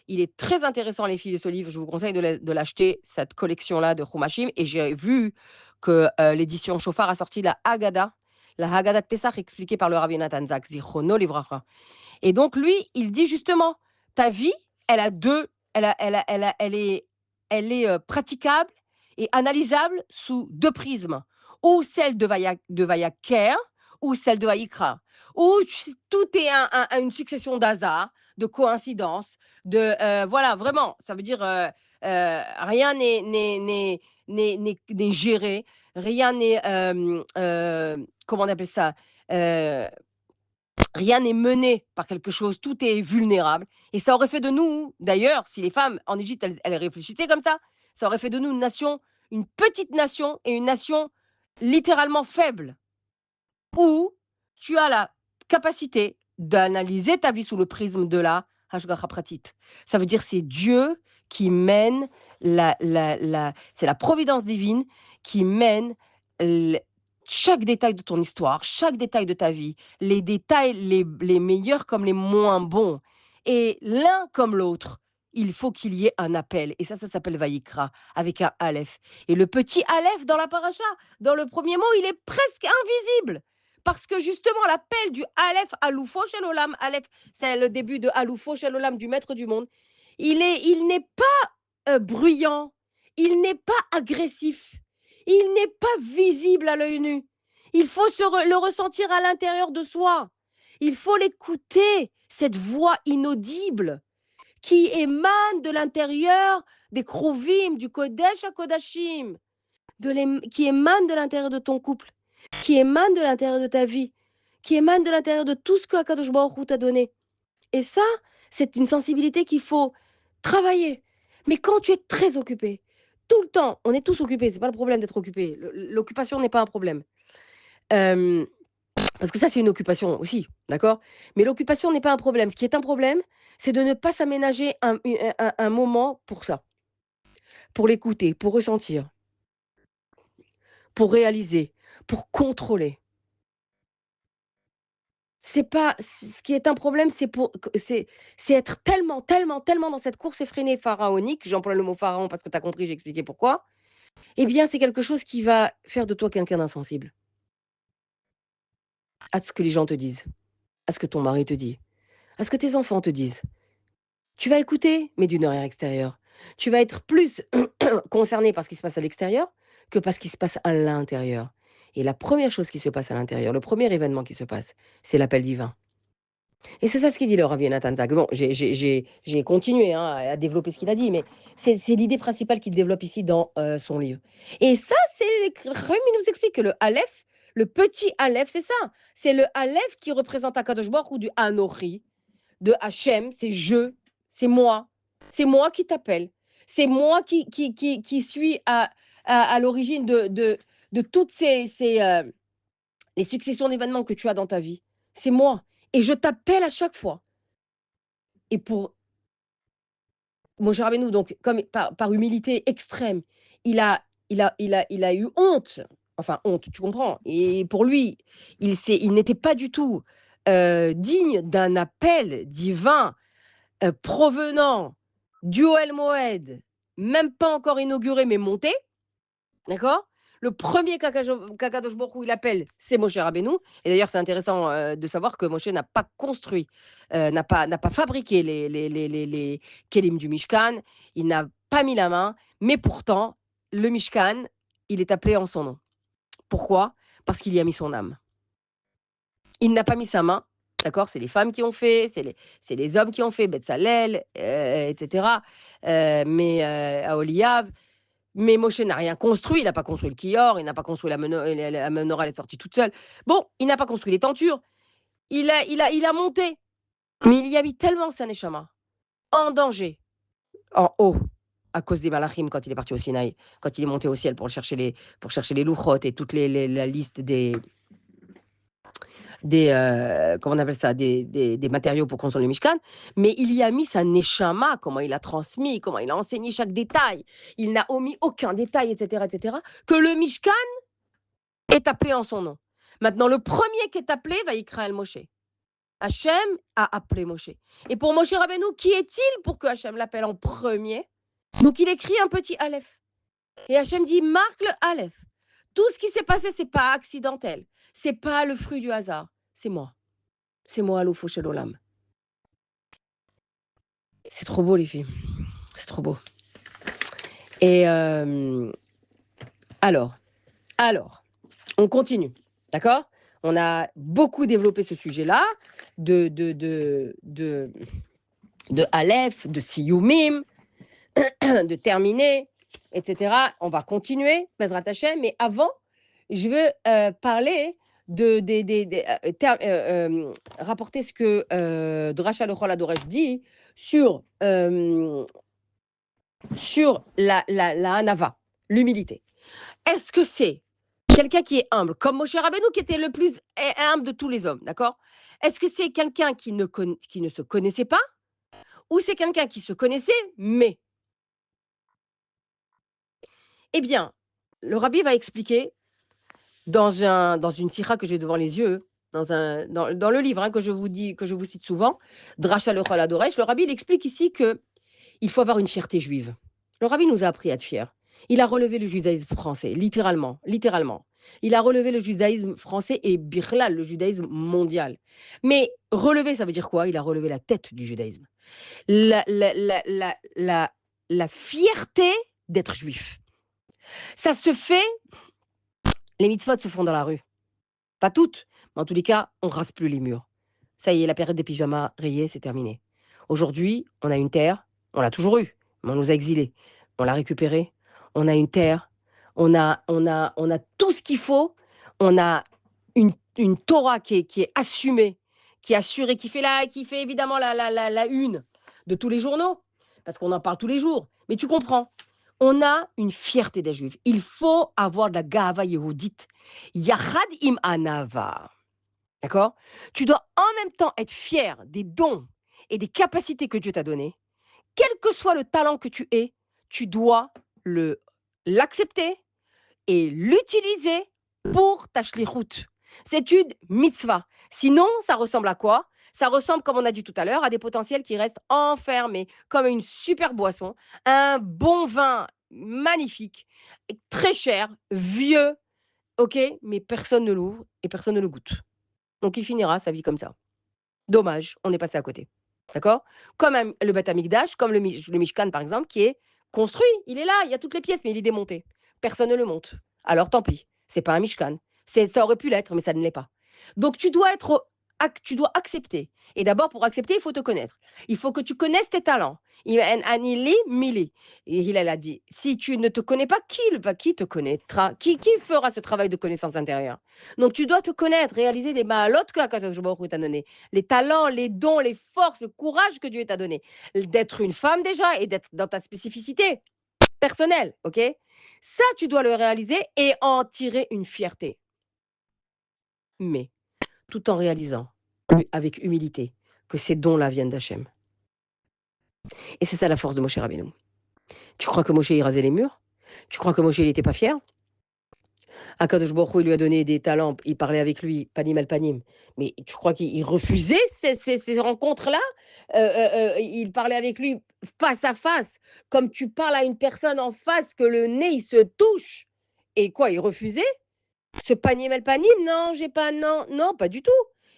Il est très intéressant, les filles, de ce livre. Je vous conseille de l'acheter, cette collection-là de Chumashim. Et j'ai vu que l'édition Shofar a sorti la Haggadah de Pessah expliquée par le Rabbi Nathan Zak, Zichrono Livracha. Et donc lui, il dit justement, ta vie, elle a deux, elle est praticable et analysable sous deux prismes, ou celle de Vayaker, ou celle de Vaïkra, où tout est une succession d'hasards, de coïncidences, voilà, vraiment, ça veut dire rien n'est géré, rien n'est, comment on appelle ça, euh, rien n'est mené par quelque chose, tout est vulnérable. Et ça aurait fait de nous, d'ailleurs, si les femmes en Égypte, elles réfléchissaient comme ça aurait fait de nous une nation, une petite nation et une nation littéralement faible, où tu as la capacité d'analyser ta vie sous le prisme de la Hashgacha Pratit. Ça veut dire c'est Dieu qui mène c'est la providence divine qui mène l chaque détail de ton histoire, chaque détail de ta vie, les détails les meilleurs comme les moins bons et l'un comme l'autre, il faut qu'il y ait un appel et ça s'appelle Vaïkra avec un aleph et le petit aleph dans la paracha, dans le premier mot, il est presque invisible. Parce que justement, l'appel du Aleph Aloufo Shel Olam, Aleph, c'est le début de Aloufo Shel Olam, du maître du monde. Il n'est pas bruyant, il n'est pas agressif, il n'est pas visible à l'œil nu. Il faut le ressentir à l'intérieur de soi. Il faut l'écouter. cette voix inaudible qui émane de l'intérieur des Krovim, du Kodesh à Kodashim, qui émane de l'intérieur de ton couple, qui émane de l'intérieur de ta vie, qui émane de l'intérieur de tout ce que Akadosh Baruch Hu t'a donné. Et ça, c'est une sensibilité qu'il faut travailler. Mais quand tu es très occupé, tout le temps, on est tous occupés, c'est pas le problème d'être occupé. L'occupation n'est pas un problème. Parce que ça, c'est une occupation aussi, d'accord? Mais l'occupation n'est pas un problème. Ce qui est un problème, c'est de ne pas s'aménager un moment pour ça, pour l'écouter, pour ressentir, pour réaliser, pour contrôler. C'est pas ce qui est un problème, c'est être tellement, tellement, tellement dans cette course effrénée pharaonique, j'emploie le mot pharaon parce que tu as compris, j'ai expliqué pourquoi. Eh bien, c'est quelque chose qui va faire de toi quelqu'un d'insensible à ce que les gens te disent, à ce que ton mari te dit, à ce que tes enfants te disent. Tu vas écouter, mais d'une oreille extérieure. Tu vas être plus concerné par ce qui se passe à l'extérieur que par ce qui se passe à l'intérieur. Et la première chose qui se passe à l'intérieur, le premier événement qui se passe, c'est l'appel divin. Et c'est ça ce qu'il dit le Rav Yonatan Zak. Bon, j'ai continué hein, à développer ce qu'il a dit, mais c'est l'idée principale qu'il développe ici dans son livre. Et ça, Rav il nous explique que le Aleph, le petit Aleph, c'est ça. C'est le Aleph qui représente Akadosh Baruch Hu du Anochi, de Hachem, c'est je, c'est moi. C'est moi qui t'appelle. C'est moi qui suis à l'origine de toutes les successions d'événements que tu as dans ta vie. C'est moi. Et je t'appelle à chaque fois. Et pour Moshe Rabbeinu, donc, comme par humilité extrême, il a eu honte. Enfin, honte, tu comprends. Et pour lui, il n'était pas du tout digne d'un appel divin provenant du Ohel Moed, même pas encore inauguré, mais monté, d'accord? Le premier qu'Akadosh Baruch Hu il appelle, c'est Moshe Rabbeinu. Et d'ailleurs, c'est intéressant de savoir que Moshe n'a pas construit, n'a pas fabriqué les kelim du Mishkan. Il n'a pas mis la main, mais pourtant, le Mishkan, il est appelé en son nom. Pourquoi? Parce qu'il y a mis son âme. Il n'a pas mis sa main, d'accord? C'est les femmes qui ont fait, c'est les hommes qui ont fait, Betzalel, etc. Mais à Oliav. Mais Moshe n'a rien construit. Il n'a pas construit le Kior, il n'a pas construit la menorah, elle est sortie toute seule. Bon, il n'a pas construit les tentures. Il a monté. Mais il y a mis tellement sa neshama en danger, en haut, à cause des malachim quand il est parti au Sinaï, quand il est monté au ciel pour chercher les louchot et toute la liste comment on appelle ça, des matériaux pour construire le Mishkan, mais il y a mis sa neshama, comment il a transmis, comment il a enseigné chaque détail. Il n'a omis aucun détail, etc., que le Mishkan est appelé en son nom. Maintenant, le premier qui est appelé va Yikra el Moshe. Hachem a appelé Moshe. Et pour Moshe Rabbeinu, qui est-il pour que Hachem l'appelle en premier? Donc, il écrit un petit Aleph. Et Hachem dit, marque le Aleph. Tout ce qui s'est passé, c'est pas accidentel. C'est pas le fruit du hasard. C'est moi. C'est moi, Aloufo chez l'Olam. C'est trop beau, les filles. C'est trop beau. Et alors, on continue. D'accord? On a beaucoup développé ce sujet-là de Aleph, de Siyumim, de terminer, etc. On va continuer, Bezrat Hashem, mais avant, je veux parler rapporter ce que Dracha Lechol Adoresh dit sur la Hanava, l'humilité. Est-ce que c'est quelqu'un qui est humble, comme Moshe Rabbeinu qui était le plus humble de tous les hommes, d'accord? Est-ce que c'est quelqu'un qui ne se connaissait pas ou c'est quelqu'un qui se connaissait, mais eh bien, le rabbi va expliquer dans une sira que j'ai devant les yeux, dans le livre hein, que je vous cite souvent, Dracha Lechol Adoresh, le rabbi il explique ici que il faut avoir une fierté juive. Le rabbi nous a appris à être fiers. Il a relevé le judaïsme français, littéralement. Il a relevé le judaïsme français et birlal, le judaïsme mondial. Mais relever, ça veut dire quoi? Il a relevé la tête du judaïsme. La fierté d'être juif. Ça se fait, les mitzvot se font dans la rue. Pas toutes, mais en tous les cas, on rase plus les murs. Ça y est, la période des pyjamas rayés, c'est terminé. Aujourd'hui, on a une terre, on l'a toujours eue, mais on nous a exilés. On l'a récupérée, on a une terre, on a tout ce qu'il faut, on a une Torah qui est assumée, qui est assurée, qui fait évidemment la une de tous les journaux, parce qu'on en parle tous les jours. Mais tu comprends, on a une fierté des Juifs. Il faut avoir de la Gahava Yehudit. Yachad im Anava. D'accord? Tu dois en même temps être fier des dons et des capacités que Dieu t'a données. Quel que soit le talent que tu aies, tu dois le l'accepter et l'utiliser pour ta shlichut. C'est une mitzvah. Sinon, ça ressemble à quoi? Ça ressemble, comme on a dit tout à l'heure, à des potentiels qui restent enfermés, comme une super boisson, un bon vin magnifique, très cher, vieux, ok, mais personne ne l'ouvre et personne ne le goûte. Donc il finira sa vie comme ça. Dommage, on est passé à côté. D'accord? Comme le Beth Amikdash, comme le Mishkan par exemple, qui est construit. Il est là, il y a toutes les pièces, mais il est démonté. Personne ne le monte. Alors tant pis, c'est pas un Mishkan. Ça aurait pu l'être, mais ça ne l'est pas. Donc tu dois accepter. Et d'abord, pour accepter, il faut te connaître. Il faut que tu connaisses tes talents. Anili, mili. Et il a dit, si tu ne te connais pas, qui te connaîtra? Qui fera ce travail de connaissance intérieure? Donc tu dois te connaître, réaliser des mahalotes que Akadosh Baruch Hu t'a donné, les talents, les dons, les forces, le courage que Dieu t'a donné, d'être une femme déjà et d'être dans ta spécificité personnelle, ok? Ça, tu dois le réaliser et en tirer une fierté. Mais tout en réalisant avec humilité que ces dons-là viennent d'Hachem. Et c'est ça la force de Moshe Rabbeinu. Tu crois que Moshe il rasait les murs? Tu crois que Moshe il n'était pas fier? Akadosh Baruch Hu, il lui a donné des talents, il parlait avec lui, panim al panim. Mais tu crois qu'il refusait ces rencontres-là? Il parlait avec lui face à face, comme tu parles à une personne en face, que le nez, il se touche. Et quoi, il refusait? Ce panim al panim? Non, j'ai pas, non, non, pas du tout.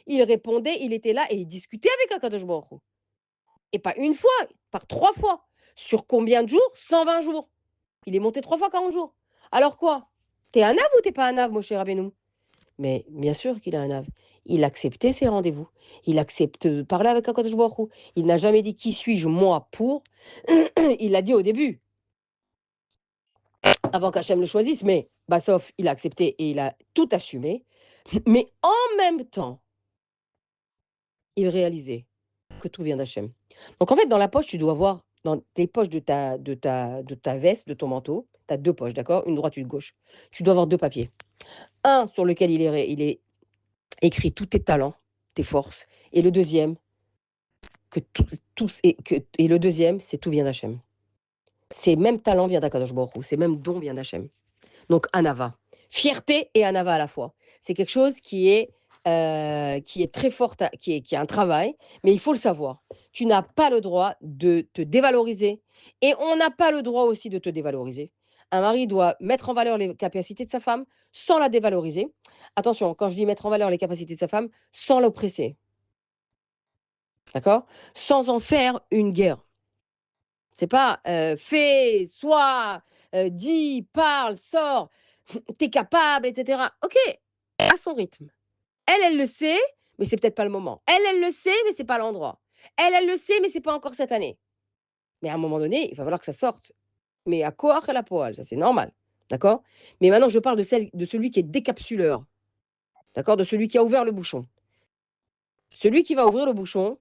Il répondait, il était là et il discutait avec Akadosh Baruch Hu. Et pas une fois, par 3 fois. Sur combien de jours? 120 jours. Il est monté 3 fois 40 jours. Alors quoi? T'es un ave ou t'es pas un ave, Moshe Rabbeinu? Mais bien sûr qu'il a un ave. Il acceptait ses rendez-vous. Il accepte de parler avec Akadosh Baruch Hu. Il n'a jamais dit qui suis-je moi pour. Il l'a dit au début, avant qu'Hachem le choisisse, mais Bassof, il a accepté et il a tout assumé. Mais en même temps, il réalisait que tout vient d'Hachem. Donc en fait, dans la poche, tu dois voir, dans les poches de ta veste, de ton manteau, tu as 2 poches, d'accord? Une droite, une gauche. Tu dois avoir 2 papiers. Un sur lequel il est écrit tous tes talents, tes forces, et le deuxième, et le deuxième, c'est tout vient d'Hachem. Ces mêmes talents viennent d'Akadosh Baruch Hu, ces mêmes dons viennent d'Hachem. Donc anava, fierté et anava à la fois. C'est quelque chose qui est très fort, qui est un travail, mais il faut le savoir. Tu n'as pas le droit de te dévaloriser et on n'a pas le droit aussi de te dévaloriser. Un mari doit mettre en valeur les capacités de sa femme sans la dévaloriser. Attention, quand je dis mettre en valeur les capacités de sa femme, sans l'oppresser, d'accord? Sans en faire une guerre. C'est pas fais, sois, dis, parle, sors, t'es capable, etc. Ok, à son rythme. Elle le sait, mais c'est peut-être pas le moment. Elle le sait, mais c'est pas l'endroit. Elle le sait, mais c'est pas encore cette année. Mais à un moment donné, il va falloir que ça sorte. Mais à quoi la poêle, ça c'est normal, d'accord? Mais maintenant, je parle de celui qui est décapsuleur, d'accord? De celui qui a ouvert le bouchon. Celui qui va ouvrir le bouchon,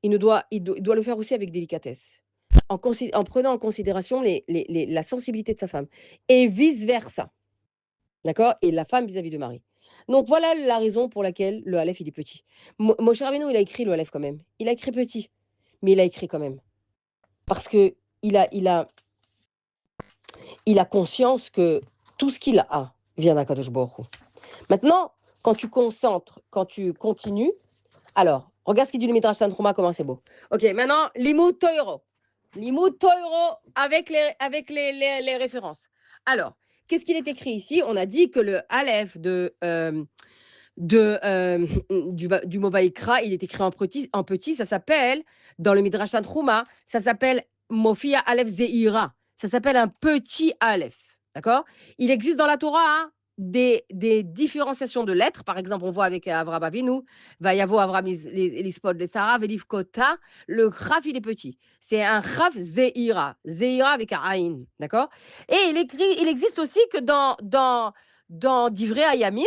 il doit le faire aussi avec délicatesse, en prenant en considération la sensibilité de sa femme et vice versa, d'accord? Et la femme vis-à-vis de Marie. Donc voilà la raison pour laquelle le Aleph, il est petit. Moshe Rabbeinu, il a écrit le Aleph quand même. Il a écrit petit, mais il a écrit quand même. Parce que il a conscience que tout ce qu'il a vient d'Akadosh Baruch Hu. Maintenant, quand tu concentres, quand tu continues, alors, regarde ce qu'il dit le Midrash Tantruma, comment c'est beau. Ok, maintenant, Limud Toiro. Limud Toiro avec les références. Alors, qu'est-ce qu'il est écrit ici? On a dit que le Aleph du mot Vaikra, il est écrit en petit, ça s'appelle, dans le Midrash Tantruma, ça s'appelle Mofia Aleph Zeira. Ça s'appelle un petit Aleph. D'accord? Il existe dans la Torah des différenciations de lettres. Par exemple, on voit avec Avraham Avinu, Vayavo Avraham Lispod les Sarah, Velivkota, le Chaf, il est petit. C'est un Chaf Zeira, Zeira avec un Aïn, d'accord. Et il existe aussi que dans Divrei Hayamim,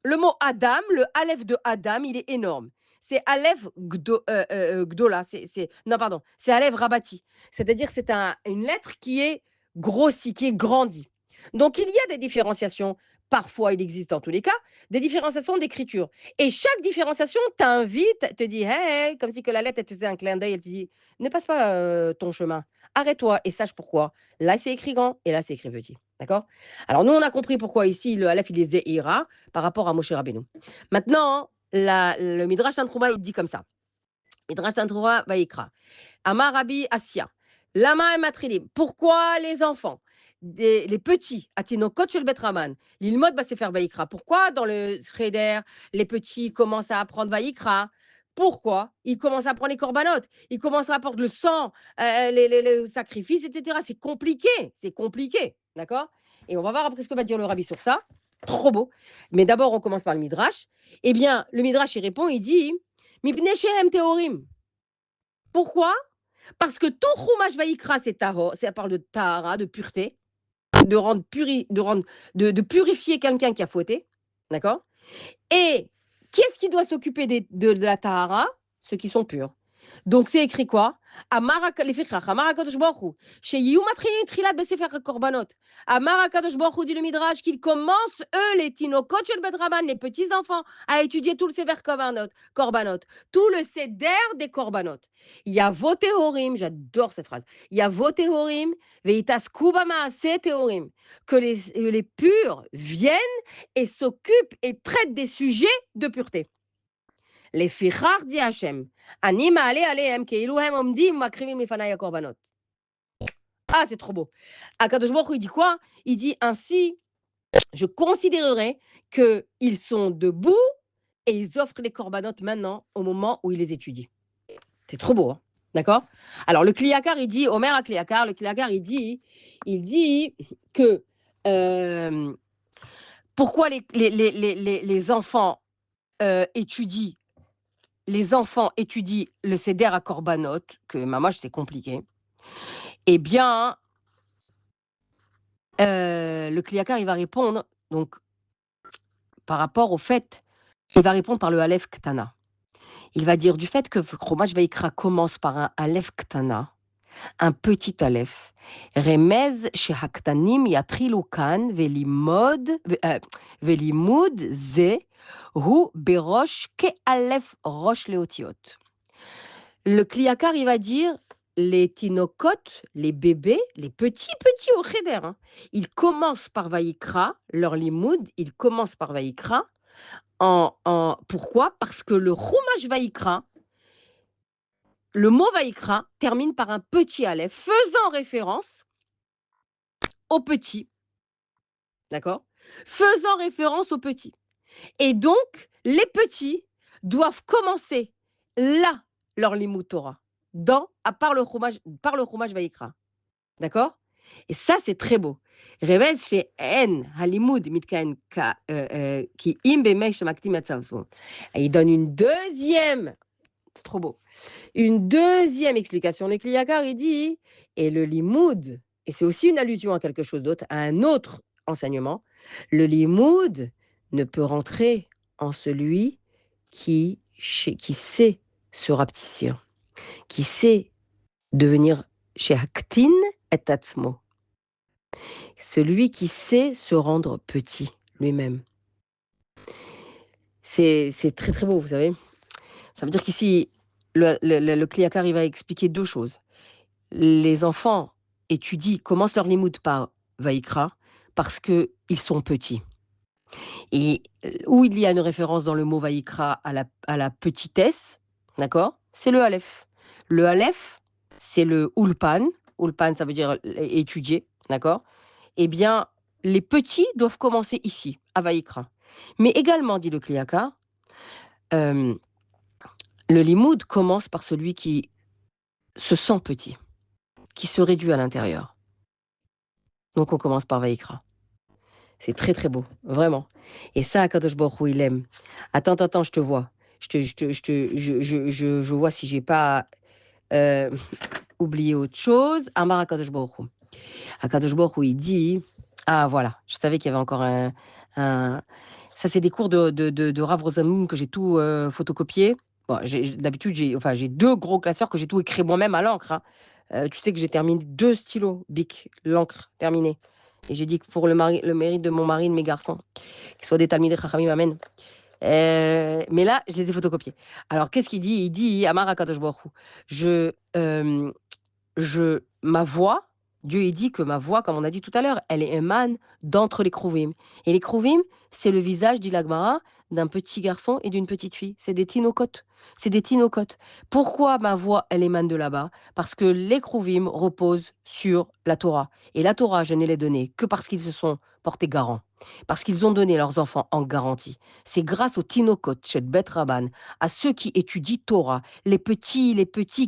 le mot Adam, le Aleph de Adam, il est énorme. C'est Aleph Gdola. Non, pardon, c'est Aleph Rabati. C'est-à-dire que c'est une lettre qui est grossie, qui est grandie. Donc, il y a des différenciations. Parfois, il existe en tous les cas des différenciations d'écriture. Et chaque différenciation t'invite, te dit, hey, comme si que la lettre, elle te faisait un clin d'œil, elle te dit, ne passe pas ton chemin, arrête-toi et sache pourquoi. Là, c'est écrit grand et là, c'est écrit petit. D'accord. Alors, nous, on a compris pourquoi ici, le Aleph, il est Zéhira par rapport à Moshe Rabbeinu. Maintenant, le Midrash Tantruma, il dit comme ça. Midrash Tantruma Vaikra. Amar Rabbi Assia. Lama et Matrilim. Pourquoi les enfants, les petits, Atinokot shel Bet Raman, l'ilmod va se faire Vaikra. Pourquoi dans le Cheder, les petits commencent à apprendre Vaikra? Pourquoi ils commencent à prendre les corbanotes? Ils commencent à apporter le sang, les sacrifices, etc. C'est compliqué. C'est compliqué. D'accord. Et on va voir après ce que va dire le rabbi sur ça. Trop beau. Mais d'abord, on commence par le Midrash. Eh bien, le Midrash, il répond, il dit Mipnei shehem teorim. Pourquoi? Parce que tout Chumash Vaikra, c'est Tahor, ça parle de Tahara, de pureté, de purifier quelqu'un qui a fauté. D'accord. Et qui est-ce qui doit s'occuper de la Tahara? Ceux qui sont purs. Donc c'est écrit quoi? Amar HaKadosh Baruch Hu, sheyiyu matrilin tchilat besefer hakorbanot. Amar HaKadosh Baruch Hu, dit le Midrash, qu'ils commencent, eux, les tinokot shel Bet Raman, les petits-enfants, à étudier tout le sefer korbanot, tout le seder des korbanot. Il y a vos théorim, j'adore cette phrase, il y a vos théorim, veitasku b'maaseh théorim, que les purs viennent et s'occupent et traitent des sujets de pureté. Les fichar dit Hachem, ani ma'ale alehem keilu hem omdim makrivim lefanai hakorbanot. Ah, c'est trop beau. Akadosh Baruch Hu, il dit quoi? Il dit ainsi, je considérerai qu'ils sont debout et ils offrent les corbanotes maintenant au moment où ils les étudient. C'est trop beau, hein. D'accord. Alors le Kliyakar, il dit, Omer à Kliyakar, le Kliyakar, il dit que pourquoi les enfants étudient le Seder à Korbanot, que maman, c'est compliqué. Eh bien, le Kliyakar, il va répondre, donc, par rapport au fait, il va répondre par le Aleph Ktana. Il va dire du fait que Chumash Vaikra commence par un Aleph Ktana, un petit Aleph. Remez shehaktanim yatrilu kan velimud ze hu berosh ke Aleph rosh leotiot. Le Kliyakar, il va dire les tinokotes, les bébés, les petits au cheder, hein, ils commencent par Vaikra, leur limoud, ils commencent par Vaikra. Pourquoi? Parce que le Chumash Vaikra, le mot Vaikra termine par un petit aleph, faisant référence au petit. D'accord? Faisant référence au petit. Et donc, les petits doivent commencer là leur limoud Torah, par le Chumash Vaikra. D'accord? Et ça, c'est très beau. Remez chez En Halimud Mitkaen qui imbe shemaktim yatzavso. Et il donne une deuxième, c'est trop beau, une deuxième explication. Le Kliyakar, il dit, et le limoud, et c'est aussi une allusion à quelque chose d'autre, à un autre enseignement, le limoud ne peut rentrer en celui qui sait se rapetissir, qui sait devenir chez Haktin et Atzmo. Celui qui sait se rendre petit lui-même. C'est très très beau, vous savez. Ça veut dire qu'ici, le Kliyakar, il va expliquer deux choses. Les enfants commencent leur limoud par Vaikra parce qu'ils sont petits. Et où il y a une référence dans le mot Vaikra à la petitesse, d'accord? C'est le Aleph. Le Aleph, c'est le Ulpan. Ulpan, ça veut dire étudier, d'accord? Eh bien, les petits doivent commencer ici, à Vaikra. Mais également, dit le Kliyakar, le limoud commence par celui qui se sent petit, qui se réduit à l'intérieur. Donc, on commence par Vaikra. C'est très, très beau, vraiment. Et ça, Akadosh Baruch Hu, il aime. Attends, attends, attends, je te vois. Je vois si j'ai pas oublié autre chose. Amar Akadosh Baruch Hu. Akadosh Baruch Hu, il dit... Ah, voilà, je savais qu'il y avait encore un... Ça, c'est des cours de Rav Rosenblum que j'ai tout photocopié. Bon, d'habitude, j'ai deux gros classeurs que j'ai tout écrit moi-même à l'encre, hein. Tu sais que j'ai terminé 2 stylos Bic, l'encre terminée. Et j'ai dit que pour le mérite de mon mari et de mes garçons, qu'ils soient des Talmidei Chachamim, amen. Mais là, je les ai photocopiés. Alors, qu'est-ce qu'il dit? Il dit, Amar HaKadosh Baruch Hu, ma voix, Dieu il dit que ma voix, comme on a dit tout à l'heure, elle émane d'entre les Kruvim. Et les Kruvim, c'est le visage, dit l'Agmara, d'un petit garçon et d'une petite fille. C'est des tinocotes. C'est des tinocotes. Pourquoi ma voix, elle émane de là-bas? Parce que les Kruvim reposent sur la Torah. Et la Torah, je ne l'ai donnée que parce qu'ils se sont portés garants. Parce qu'ils ont donné leurs enfants en garantie. C'est grâce aux tinocotes, chez Bet Rabban, à ceux qui étudient Torah, les petits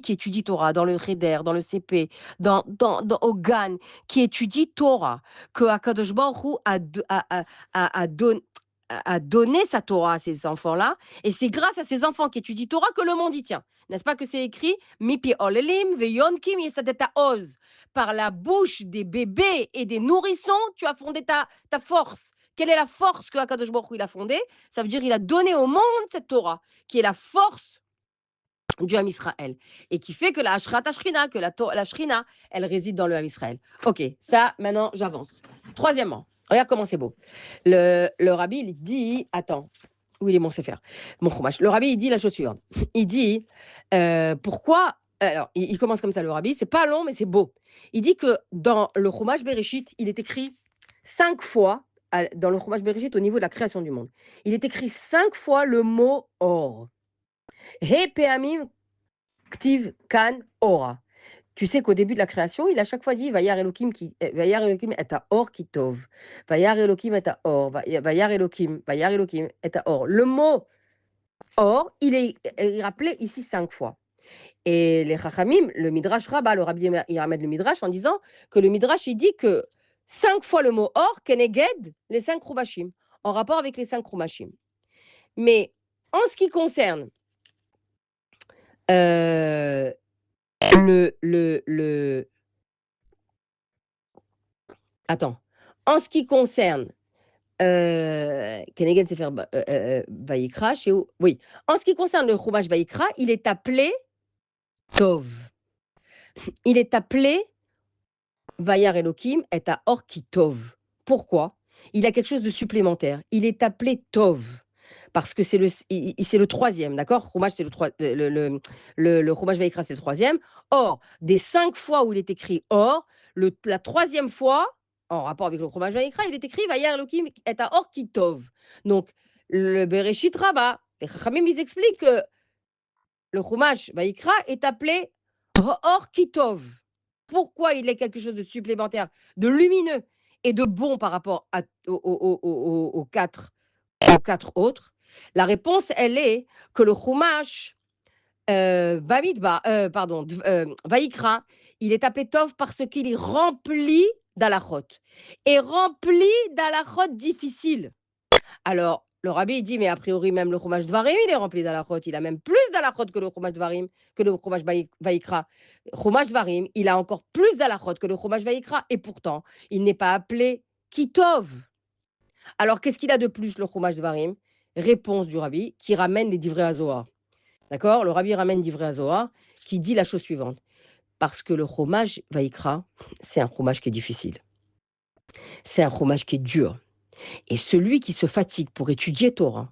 qui étudient Torah, dans le Cheder, dans le CP, au GAN, qui étudient Torah, que Akadosh Baruch Hu a donné sa Torah à ces enfants-là, et c'est grâce à ces enfants qui étudient Torah que le monde y tient. N'est-ce pas que c'est écrit Mipi Olelim Veyonkim Yesadeta Oz. Par la bouche des bébés et des nourrissons, tu as fondé ta force. Quelle est la force que Akadosh Baruch Hu il a fondée? Ça veut dire qu'il a donné au monde cette Torah, qui est la force du Ham Israël, et qui fait que la Ashrat Ashrina, que la Shrina, elle réside dans le Ham Israël. Ok, ça, maintenant, j'avance. Troisièmement, regarde comment c'est beau. Le rabbi, il dit, attends, où il est mon Sefer, mon chumash. Le rabbi, il dit la chose suivante. Il dit, pourquoi, alors, il commence comme ça, le rabbi, c'est pas long, mais c'est beau. Il dit que dans le chumash Bereshit, il est écrit 5 fois, dans le chumash Bereshit, au niveau de la création du monde, il est écrit 5 fois le mot or. He peamim ktiv kan ora. Tu sais qu'au début de la création, il a chaque fois dit Vayar Elohim et a or ki tov. Vayar Elohim et a or. Vayar Elohim et a or. Le mot or, il est rappelé ici 5 fois. Et les Chachamim, le Midrash Rabbah, le Rabbi il ramène le Midrash en disant que le Midrash, il dit que 5 fois le mot or, keneged, les 5 Krumashim, en rapport avec les 5 Krumashim. Mais en ce qui concerne le attends. En ce qui concerne Kenegen Sefer Vayikra, oui. En ce qui concerne le Chumash Vayikra, il est appelé Tov. Il est appelé Vayar Elohim et à Or ki Tov. Pourquoi? Il a quelque chose de supplémentaire. Il est appelé Tov. Parce que c'est le troisième, d'accord? Chumash, c'est le Chumash Vayikra, c'est le troisième. Or, des 5 fois où il est écrit Or, la troisième fois, en rapport avec le Chumash Vayikra, il est écrit Vayar Elohim et à Or ki Tov. Donc, le Bereshit Rabbah, les Chachamim, ils expliquent que le Chumash Vayikra est appelé Or ki Tov. Pourquoi il est quelque chose de supplémentaire, de lumineux et de bon par rapport aux quatre autres? La réponse, elle est que le Chumash Vaïkra, il est appelé Tov parce qu'il est rempli d'alachot. Et rempli d'alachot difficiles. Alors, le rabbi il dit, mais a priori, même le fromage Dvarim, il est rempli d'alachot. Il a même plus d'alachot que le fromage Dvarim, que le fromage Vaïkra. Fromage Dvarim, il a encore plus d'alachot que le fromage Vaïkra. Et pourtant, il n'est pas appelé Kitov. Alors, qu'est-ce qu'il a de plus, le fromage Dvarim? Réponse du rabbi, qui ramène les divrei Hazohar. D'accord? Le rabbi ramène divrei Hazohar, qui dit la chose suivante. Parce que le fromage Vaïkra, c'est un fromage qui est difficile. C'est un fromage qui est dur. Et celui qui se fatigue pour étudier Torah,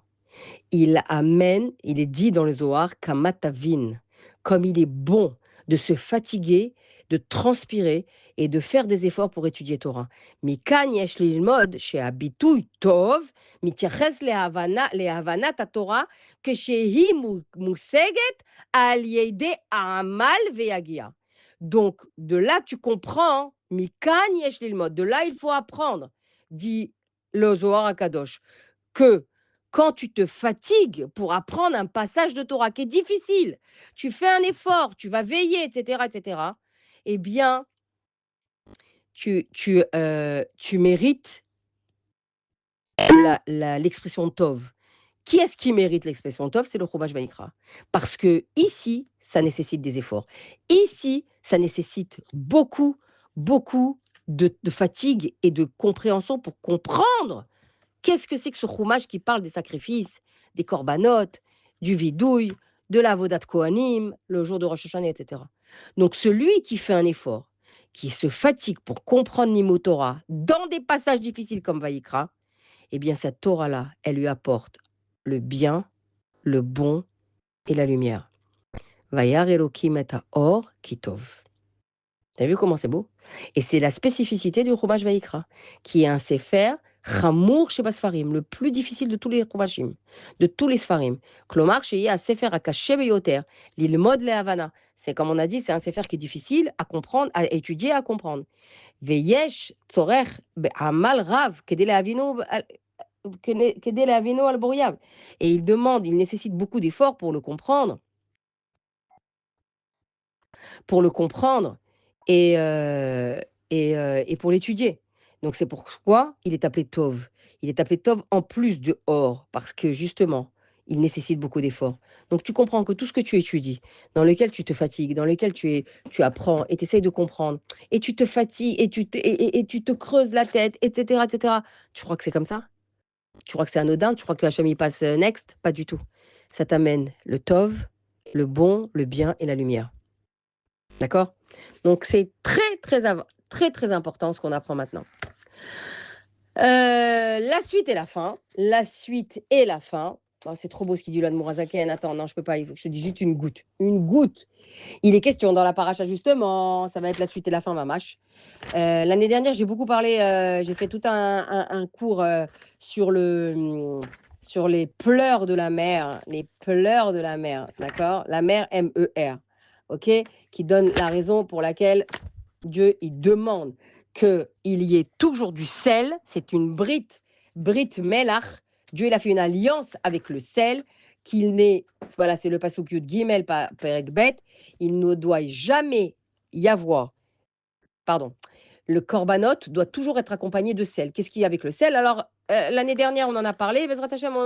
il est dit dans le Zohar, kamatavin, comme il est bon de se fatiguer, de transpirer et de faire des efforts pour étudier Torah. Mikan yesh lilmod shehabituy tov, mityaches lehavanat haTorah, kshehi museget al yedei amal veyagia. Donc, de là, tu comprends, Mikan yesh lilmod, de là, il faut apprendre, dit le Zohar HaKadosh, que quand tu te fatigues pour apprendre un passage de Torah qui est difficile, tu fais un effort, tu vas veiller, etc., eh bien, tu mérites l'expression Tov. Qui est-ce qui mérite l'expression Tov? C'est le Chumash Vaïkra. Parce que ici, ça nécessite des efforts. Ici, ça nécessite beaucoup, beaucoup de fatigue et de compréhension pour comprendre qu'est-ce que c'est que ce Chumash qui parle des sacrifices, des corbanotes, du vidouille, de la Avodat Kohanim, le jour de Rosh Hashanah, etc. Donc celui qui fait un effort, qui se fatigue pour comprendre l'Imo Torah dans des passages difficiles comme Vaïkra, eh bien cette Torah-là, elle lui apporte le bien, le bon et la lumière. Vayar Elokim et Or Kitov. T'as vu comment c'est beau? Et c'est la spécificité du Chumash Vaïkra, qui est un sefer Chamour Sheba Sfarim, le plus difficile de tous les Chumashim, de tous les Sfarim. Klomar Sheye a sefer Akaché Beyoter, l'ilmod le Havana. C'est comme on a dit, c'est un sefer qui est difficile à comprendre, à étudier, à comprendre. Veyesh Tzorech Amal Rav, Kedele Avino al Bouriav. Et il nécessite beaucoup d'efforts pour le comprendre et, et pour l'étudier. Donc c'est pourquoi il est appelé Tov. Il est appelé Tov en plus de Or, parce que justement, il nécessite beaucoup d'efforts. Donc tu comprends que tout ce que tu étudies, dans lequel tu te fatigues, dans lequel tu apprends et tu essayes de comprendre, et tu te fatigues et tu te creuses la tête, etc., etc. Tu crois que c'est comme ça? Tu crois que c'est anodin? Tu crois que Hachem il passe next? Pas du tout. Ça t'amène le Tov, le bon, le bien et la lumière. D'accord? Donc c'est très, très important ce qu'on apprend maintenant. La suite et la fin. La suite et la fin. Oh, c'est trop beau ce qu'il dit là de Mourazaken. Attends, non, je peux pas. Il faut que je te dise juste une goutte. Une goutte. Il est question dans la paracha justement. Ça va être la suite et la fin, mamache. L'année dernière, j'ai beaucoup parlé. J'ai fait tout un cours sur les pleurs de la mer. Les pleurs de la mer. D'accord? La mer, M-E-R. OK? Qui donne la raison pour laquelle Dieu, il demande qu'il y ait toujours du sel. C'est une Brit Melach. Dieu, il a fait une alliance avec le sel. Qu'il n'est, voilà, c'est le pasuk Yud Gimel Perek Bet. Il ne doit jamais y avoir, pardon, le korbanot doit toujours être accompagné de sel. Qu'est-ce qu'il y a avec le sel? Alors, l'année dernière, on en a parlé. Bezrat Hashem,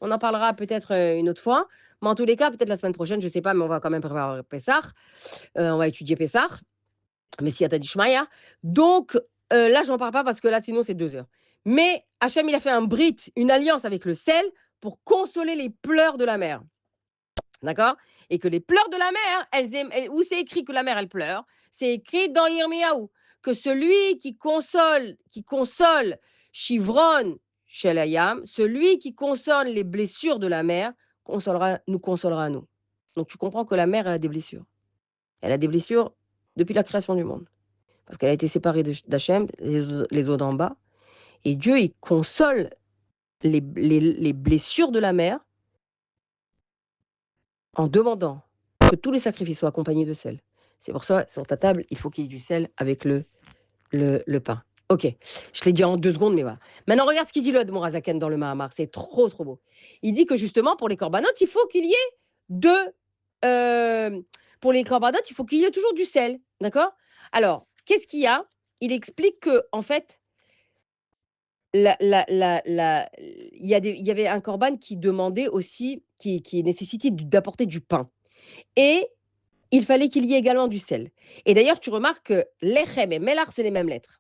on en parlera peut-être une autre fois. Mais en tous les cas, peut-être la semaine prochaine, je ne sais pas, mais on va quand même préparer Pessah. On va étudier Pessah. Mais si dit Shmaya. Donc, là, j'en parle pas parce que là, sinon, c'est 2 heures. Mais Hachem, il a fait un brit, une alliance avec le sel pour consoler les pleurs de la mère. D'accord? Et que les pleurs de la mère, où c'est écrit que la mère, elle pleure, c'est écrit dans Yirmiyahu que celui qui console Chivron Shelayam, celui qui console les blessures de la mère, nous consolera nous. Donc tu comprends que la mère, elle a des blessures. Elle a des blessures depuis la création du monde. Parce qu'elle a été séparée d'Hachem, les eaux d'en bas. Et Dieu, il console les blessures de la mère en demandant que tous les sacrifices soient accompagnés de sel. C'est pour ça, sur ta table, il faut qu'il y ait du sel avec le pain. Ok, je l'ai dit en 2 secondes, mais voilà. Maintenant, regarde ce qu'il dit le Admor Azaken dans le Mahamar. C'est trop, trop beau. Il dit que justement, pour les corbanotes, il faut qu'il y ait pour les corbanotes, il faut qu'il y ait toujours du sel. D'accord? Alors, qu'est-ce qu'il y a? Il explique que, en fait, il y avait un corban qui demandait aussi, qui nécessitait d'apporter du pain. Et il fallait qu'il y ait également du sel. Et d'ailleurs, tu remarques que lechem et melar, c'est les mêmes lettres.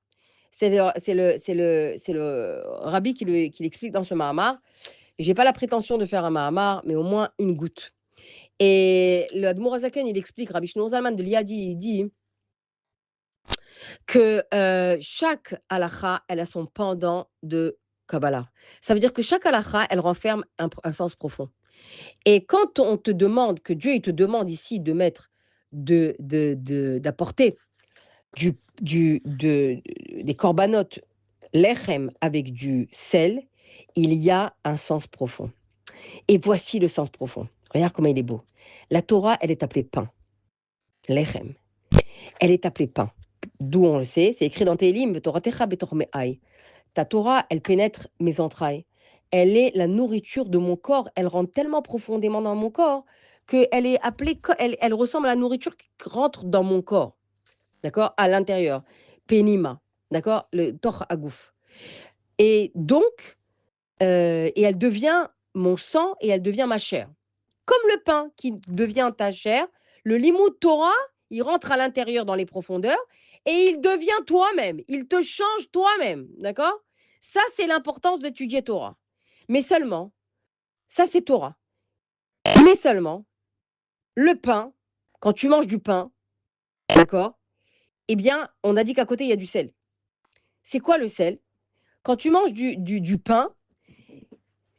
C'est le rabbi qui l'explique dans ce Mahamar. Je n'ai pas la prétention de faire un Mahamar, mais au moins une goutte. Et le Admour Azaken, il explique, Rabbi Shlomo Zalman de l'Iyadi, il dit que chaque halakha, elle a son pendant de Kabbalah. Ça veut dire que chaque halakha, elle renferme un sens profond. Et quand on te demande, que Dieu il te demande ici de mettre, d'apporter des corbanotes, lechem avec du sel, il y a un sens profond. Et voici le sens profond. Regarde comment il est beau. La Torah, elle est appelée pain. Lechem. Elle est appelée pain. D'où on le sait, c'est écrit dans Télim, Toratecha betor me'ai. Ta Torah, elle pénètre mes entrailles. Elle est la nourriture de mon corps. Elle rentre tellement profondément dans mon corps qu'elle est appelée, elle ressemble à la nourriture qui rentre dans mon corps. D'accord? À l'intérieur. Penima. D'accord? Le tor agouf. Et donc, et elle devient mon sang et elle devient ma chair. Comme le pain qui devient ta chair, le limoud Torah, il rentre à l'intérieur dans les profondeurs et il devient toi-même. Il te change toi-même, d'accord? Ça, c'est l'importance d'étudier Torah. Mais seulement, ça c'est Torah. Mais seulement, le pain, quand tu manges du pain, d'accord? Eh bien, on a dit qu'à côté, il y a du sel. C'est quoi le sel? Quand tu manges du pain,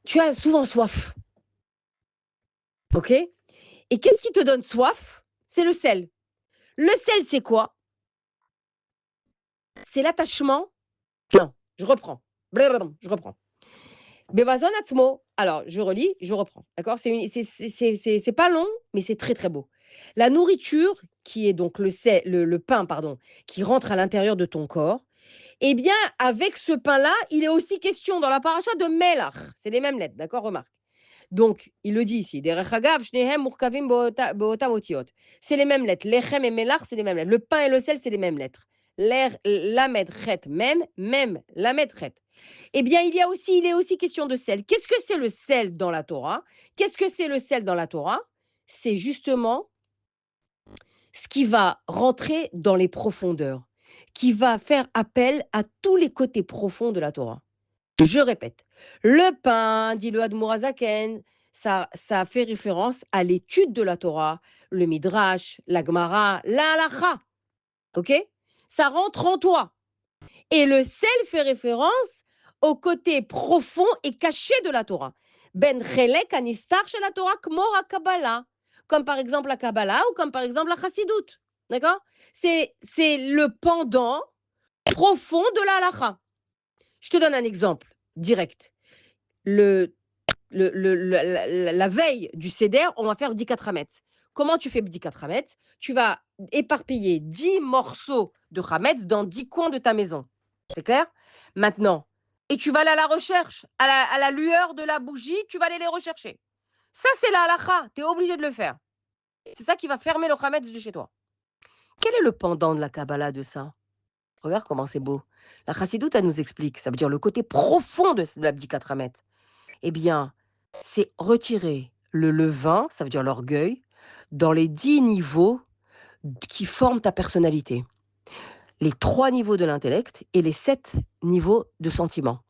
tu as souvent soif, ok? Et qu'est-ce qui te donne soif? C'est le sel. Le sel, c'est quoi? C'est l'attachement. Non, je reprends. Blablabla, je reprends. Bevazon atzmo. Alors, je relis, je reprends. D'accord? C'est pas long, mais c'est très, très beau. La nourriture, qui est donc le pain, pardon, qui rentre à l'intérieur de ton corps, eh bien, avec ce pain-là, il est aussi question dans la paracha de melach. C'est les mêmes lettres, d'accord? Remarque. Donc, il le dit ici. Derech hagav, shnehem murkavim beotam otiot. C'est les mêmes lettres. Lechem et melach, c'est les mêmes lettres. Le pain et le sel, c'est les mêmes lettres. Lamed, chet, même, lamed, chet. Eh bien, il est aussi question de sel. Qu'est-ce que c'est le sel dans la Torah? Qu'est-ce que c'est le sel dans la Torah? C'est justement ce qui va rentrer dans les profondeurs, qui va faire appel à tous les côtés profonds de la Torah. Je répète, le pain, dit le Admour Hazaken, ça fait référence à l'étude de la Torah, le Midrash, la Gemara, la Halacha. Ok? Ça rentre en toi. Et le sel fait référence au côté profond et caché de la Torah. Ben chelek anistar chez la Torah kmo Kabbalah. Comme par exemple la Kabbalah ou comme par exemple la Chassidut. D'accord? C'est le pendant profond de la halacha. Je te donne un exemple direct. Le, la veille du Seder, on va faire Bdikat Hametz. Comment tu fais Bdikat Hametz? Tu vas éparpiller 10 morceaux de Hametz dans 10 coins de ta maison. C'est clair? Maintenant, et tu vas aller à la recherche, à la lueur de la bougie, tu vas aller les rechercher. Ça, c'est la halakha. Tu es obligé de le faire. C'est ça qui va fermer le Hametz de chez toi. Quel est le pendant de la Kabbalah de ça? Regarde comment c'est beau. La Chassidoute, elle nous explique. Ça veut dire le côté profond de la Bdikat Hametz. Eh bien, c'est retirer le levain, ça veut dire l'orgueil, dans les 10 niveaux qui forment ta personnalité. Les 3 niveaux de l'intellect et les 7 niveaux de sentiment.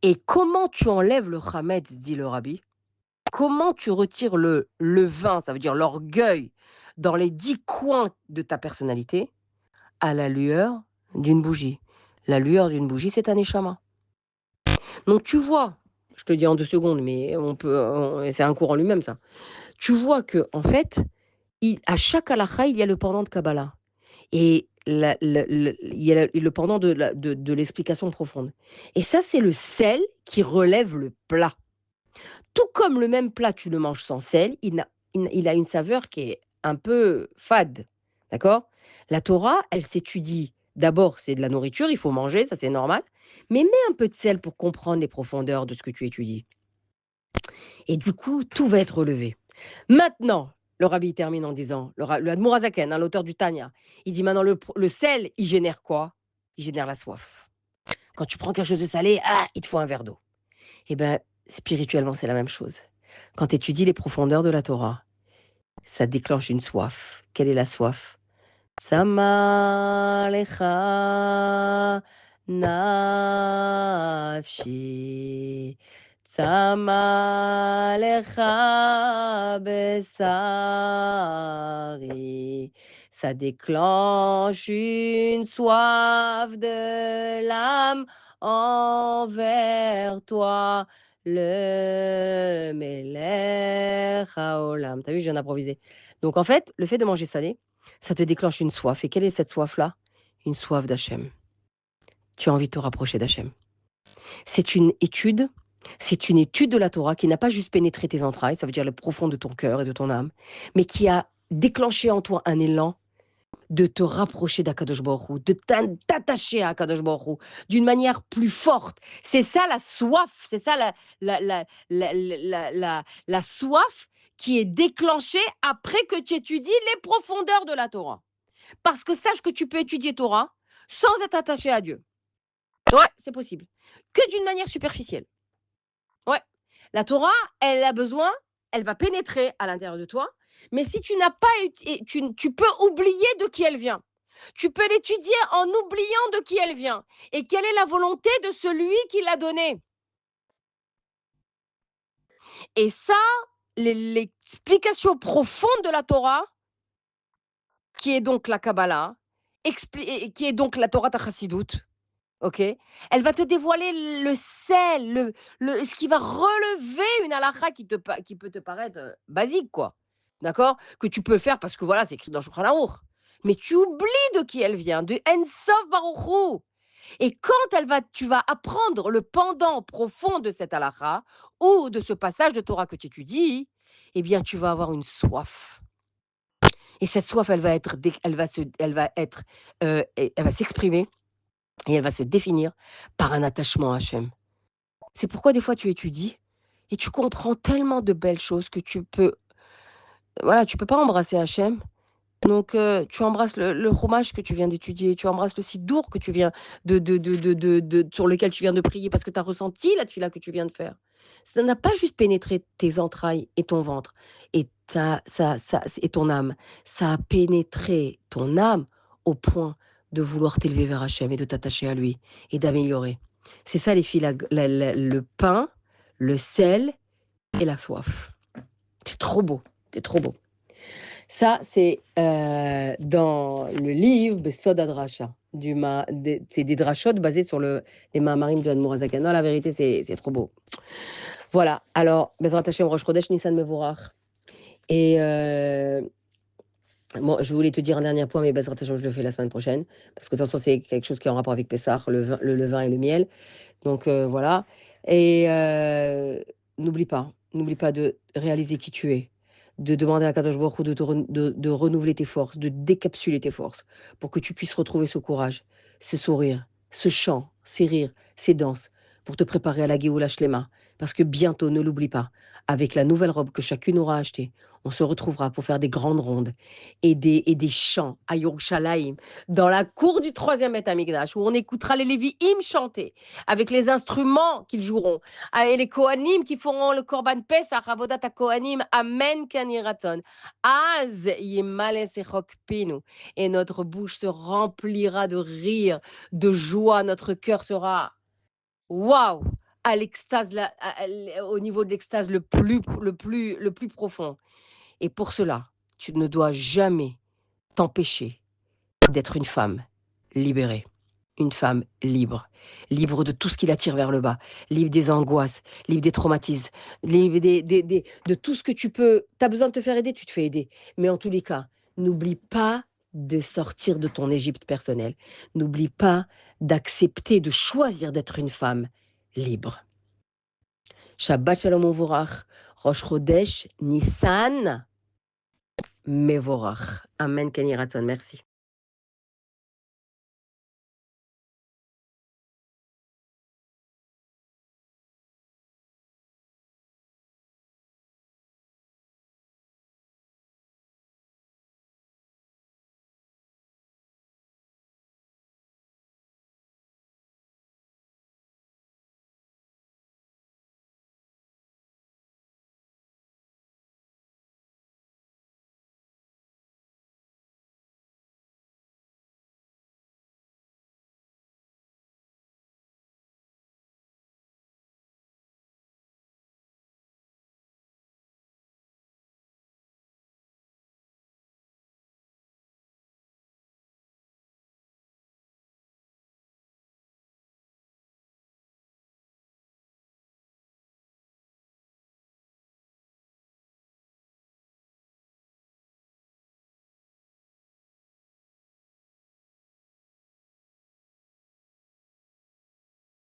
Et comment tu enlèves le chametz, dit le rabbi? Comment tu retires le levain, ça veut dire l'orgueil, dans les 10 coins de ta personnalité? À la lueur d'une bougie. La lueur d'une bougie, c'est un neshama. Donc tu vois, je te dis en 2 secondes, mais c'est un cours en lui-même ça. Tu vois que en fait, à chaque halakha, il y a le pendant de Kabbalah. Et il y a le pendant de l'explication profonde. Et ça, c'est le sel qui relève le plat. Tout comme le même plat, tu le manges sans sel, il a une saveur qui est un peu fade. D'accord? La Torah, elle s'étudie. D'abord, c'est de la nourriture, il faut manger, ça c'est normal. Mais mets un peu de sel pour comprendre les profondeurs de ce que tu étudies. Et du coup, tout va être relevé. Maintenant, le rabbi termine en disant, le Admour Hazaken, hein, l'auteur du Tanya, il dit maintenant le sel, il génère quoi? Il génère la soif. Quand tu prends quelque chose de salé, il te faut un verre d'eau. Eh bien, spirituellement, c'est la même chose. Quand tu étudies les profondeurs de la Torah, ça déclenche une soif. Quelle est la soif? Sama lecha nafshi. Sama lecha besari. Ça déclenche une soif de l'âme envers toi, le Melech Haolam. T'as vu, je viens d'improviser. Donc en fait, le fait de manger salé, ça te déclenche une soif. Et quelle est cette soif-là? Une soif d'Hachem. Tu as envie de te rapprocher d'Hachem. C'est une étude, c'est une étude de la Torah qui n'a pas juste pénétré tes entrailles, ça veut dire le profond de ton cœur et de ton âme, mais qui a déclenché en toi un élan de te rapprocher d'Akadosh Baruch Hu, de t'attacher à Akadosh Baruch Hu d'une manière plus forte. C'est ça la soif, c'est ça la soif qui est déclenchée après que tu étudies les profondeurs de la Torah. Parce que sache que tu peux étudier Torah sans être attaché à Dieu. Ouais, c'est possible. Que d'une manière superficielle. La Torah, elle va pénétrer à l'intérieur de toi, mais si tu n'as pas tu peux oublier de qui elle vient. Tu peux l'étudier en oubliant de qui elle vient et quelle est la volonté de celui qui l'a donnée. Et ça, l'explication profonde de la Torah, qui est donc la Kabbalah, qui est donc la Torah Chassidut, OK? Elle va te dévoiler le sel, ce qui va relever une halakha qui peut te paraître, basique, quoi. D'accord? Que tu peux faire parce que voilà, c'est écrit dans Shulchan Aruch. Mais tu oublies de qui elle vient, de En Sof Baruch Hu. Et quand tu vas apprendre le pendant profond de cette halakha ou de ce passage de Torah que tu étudies, eh bien, tu vas avoir une soif. Et cette soif, elle va s'exprimer et elle va se définir par un attachement à Hachem. C'est pourquoi des fois tu étudies et tu comprends tellement de belles choses que tu peux pas embrasser Hachem. Donc, tu embrasses le chumash que tu viens d'étudier, tu embrasses le siddur que tu viens sur lequel tu viens de prier parce que tu as ressenti la tefila que tu viens de faire. Ça n'a pas juste pénétré tes entrailles et ton ventre et et ton âme. Ça a pénétré ton âme au point de vouloir t'élever vers Hachem et de t'attacher à lui et d'améliorer. C'est ça les filles, le pain, le sel et la soif. C'est trop beau, c'est trop beau. Ça, c'est dans le livre Besod Adracha. C'est des drachot basés sur les Mahamarim de Admour Hazaken. Non, la vérité, c'est trop beau. Voilà. Alors, Bezrat Hashem, Rosh Chodesh, Nissan Mevorach. Et bon, je voulais te dire un dernier point, mais Bezrat Hashem, je le fais la semaine prochaine. Parce que de toute façon, c'est quelque chose qui est en rapport avec Pessah, le levain et le miel. Donc, voilà. Et n'oublie pas de réaliser qui tu es, de demander à Kadosh Baruch Hu de renouveler tes forces, de décapsuler tes forces, pour que tu puisses retrouver ce courage, ce sourire, ce chant, ces rires, ces danses, pour te préparer à la Géoula Shlema. Parce que bientôt, ne l'oublie pas, avec la nouvelle robe que chacune aura achetée, on se retrouvera pour faire des grandes rondes et des chants à Yerushalayim, dans la cour du troisième Beth Amikdash, où on écoutera les Lévi'im chanter, avec les instruments qu'ils joueront, et les Kohanim qui feront le Korban Pesach, Avodat HaKohanim, Amen Kaniraton. Az Yimale Sechok Pinu. Et notre bouche se remplira de rire, de joie, notre cœur sera waouh, à l'extase, au niveau de l'extase le plus profond. Et pour cela, tu ne dois jamais t'empêcher d'être une femme libérée, une femme libre, libre de tout ce qui l'attire vers le bas, libre des angoisses, libre des traumatismes, libre de tout ce que tu as besoin de te faire aider, tu te fais aider. Mais en tous les cas, n'oublie pas de sortir de ton Égypte personnelle. N'oublie pas d'accepter, de choisir d'être une femme libre. Shabbat Shalom Uvorach, Rosh Chodesh, Nissan, Mevorach. Amen, Kenny Ratson. Merci.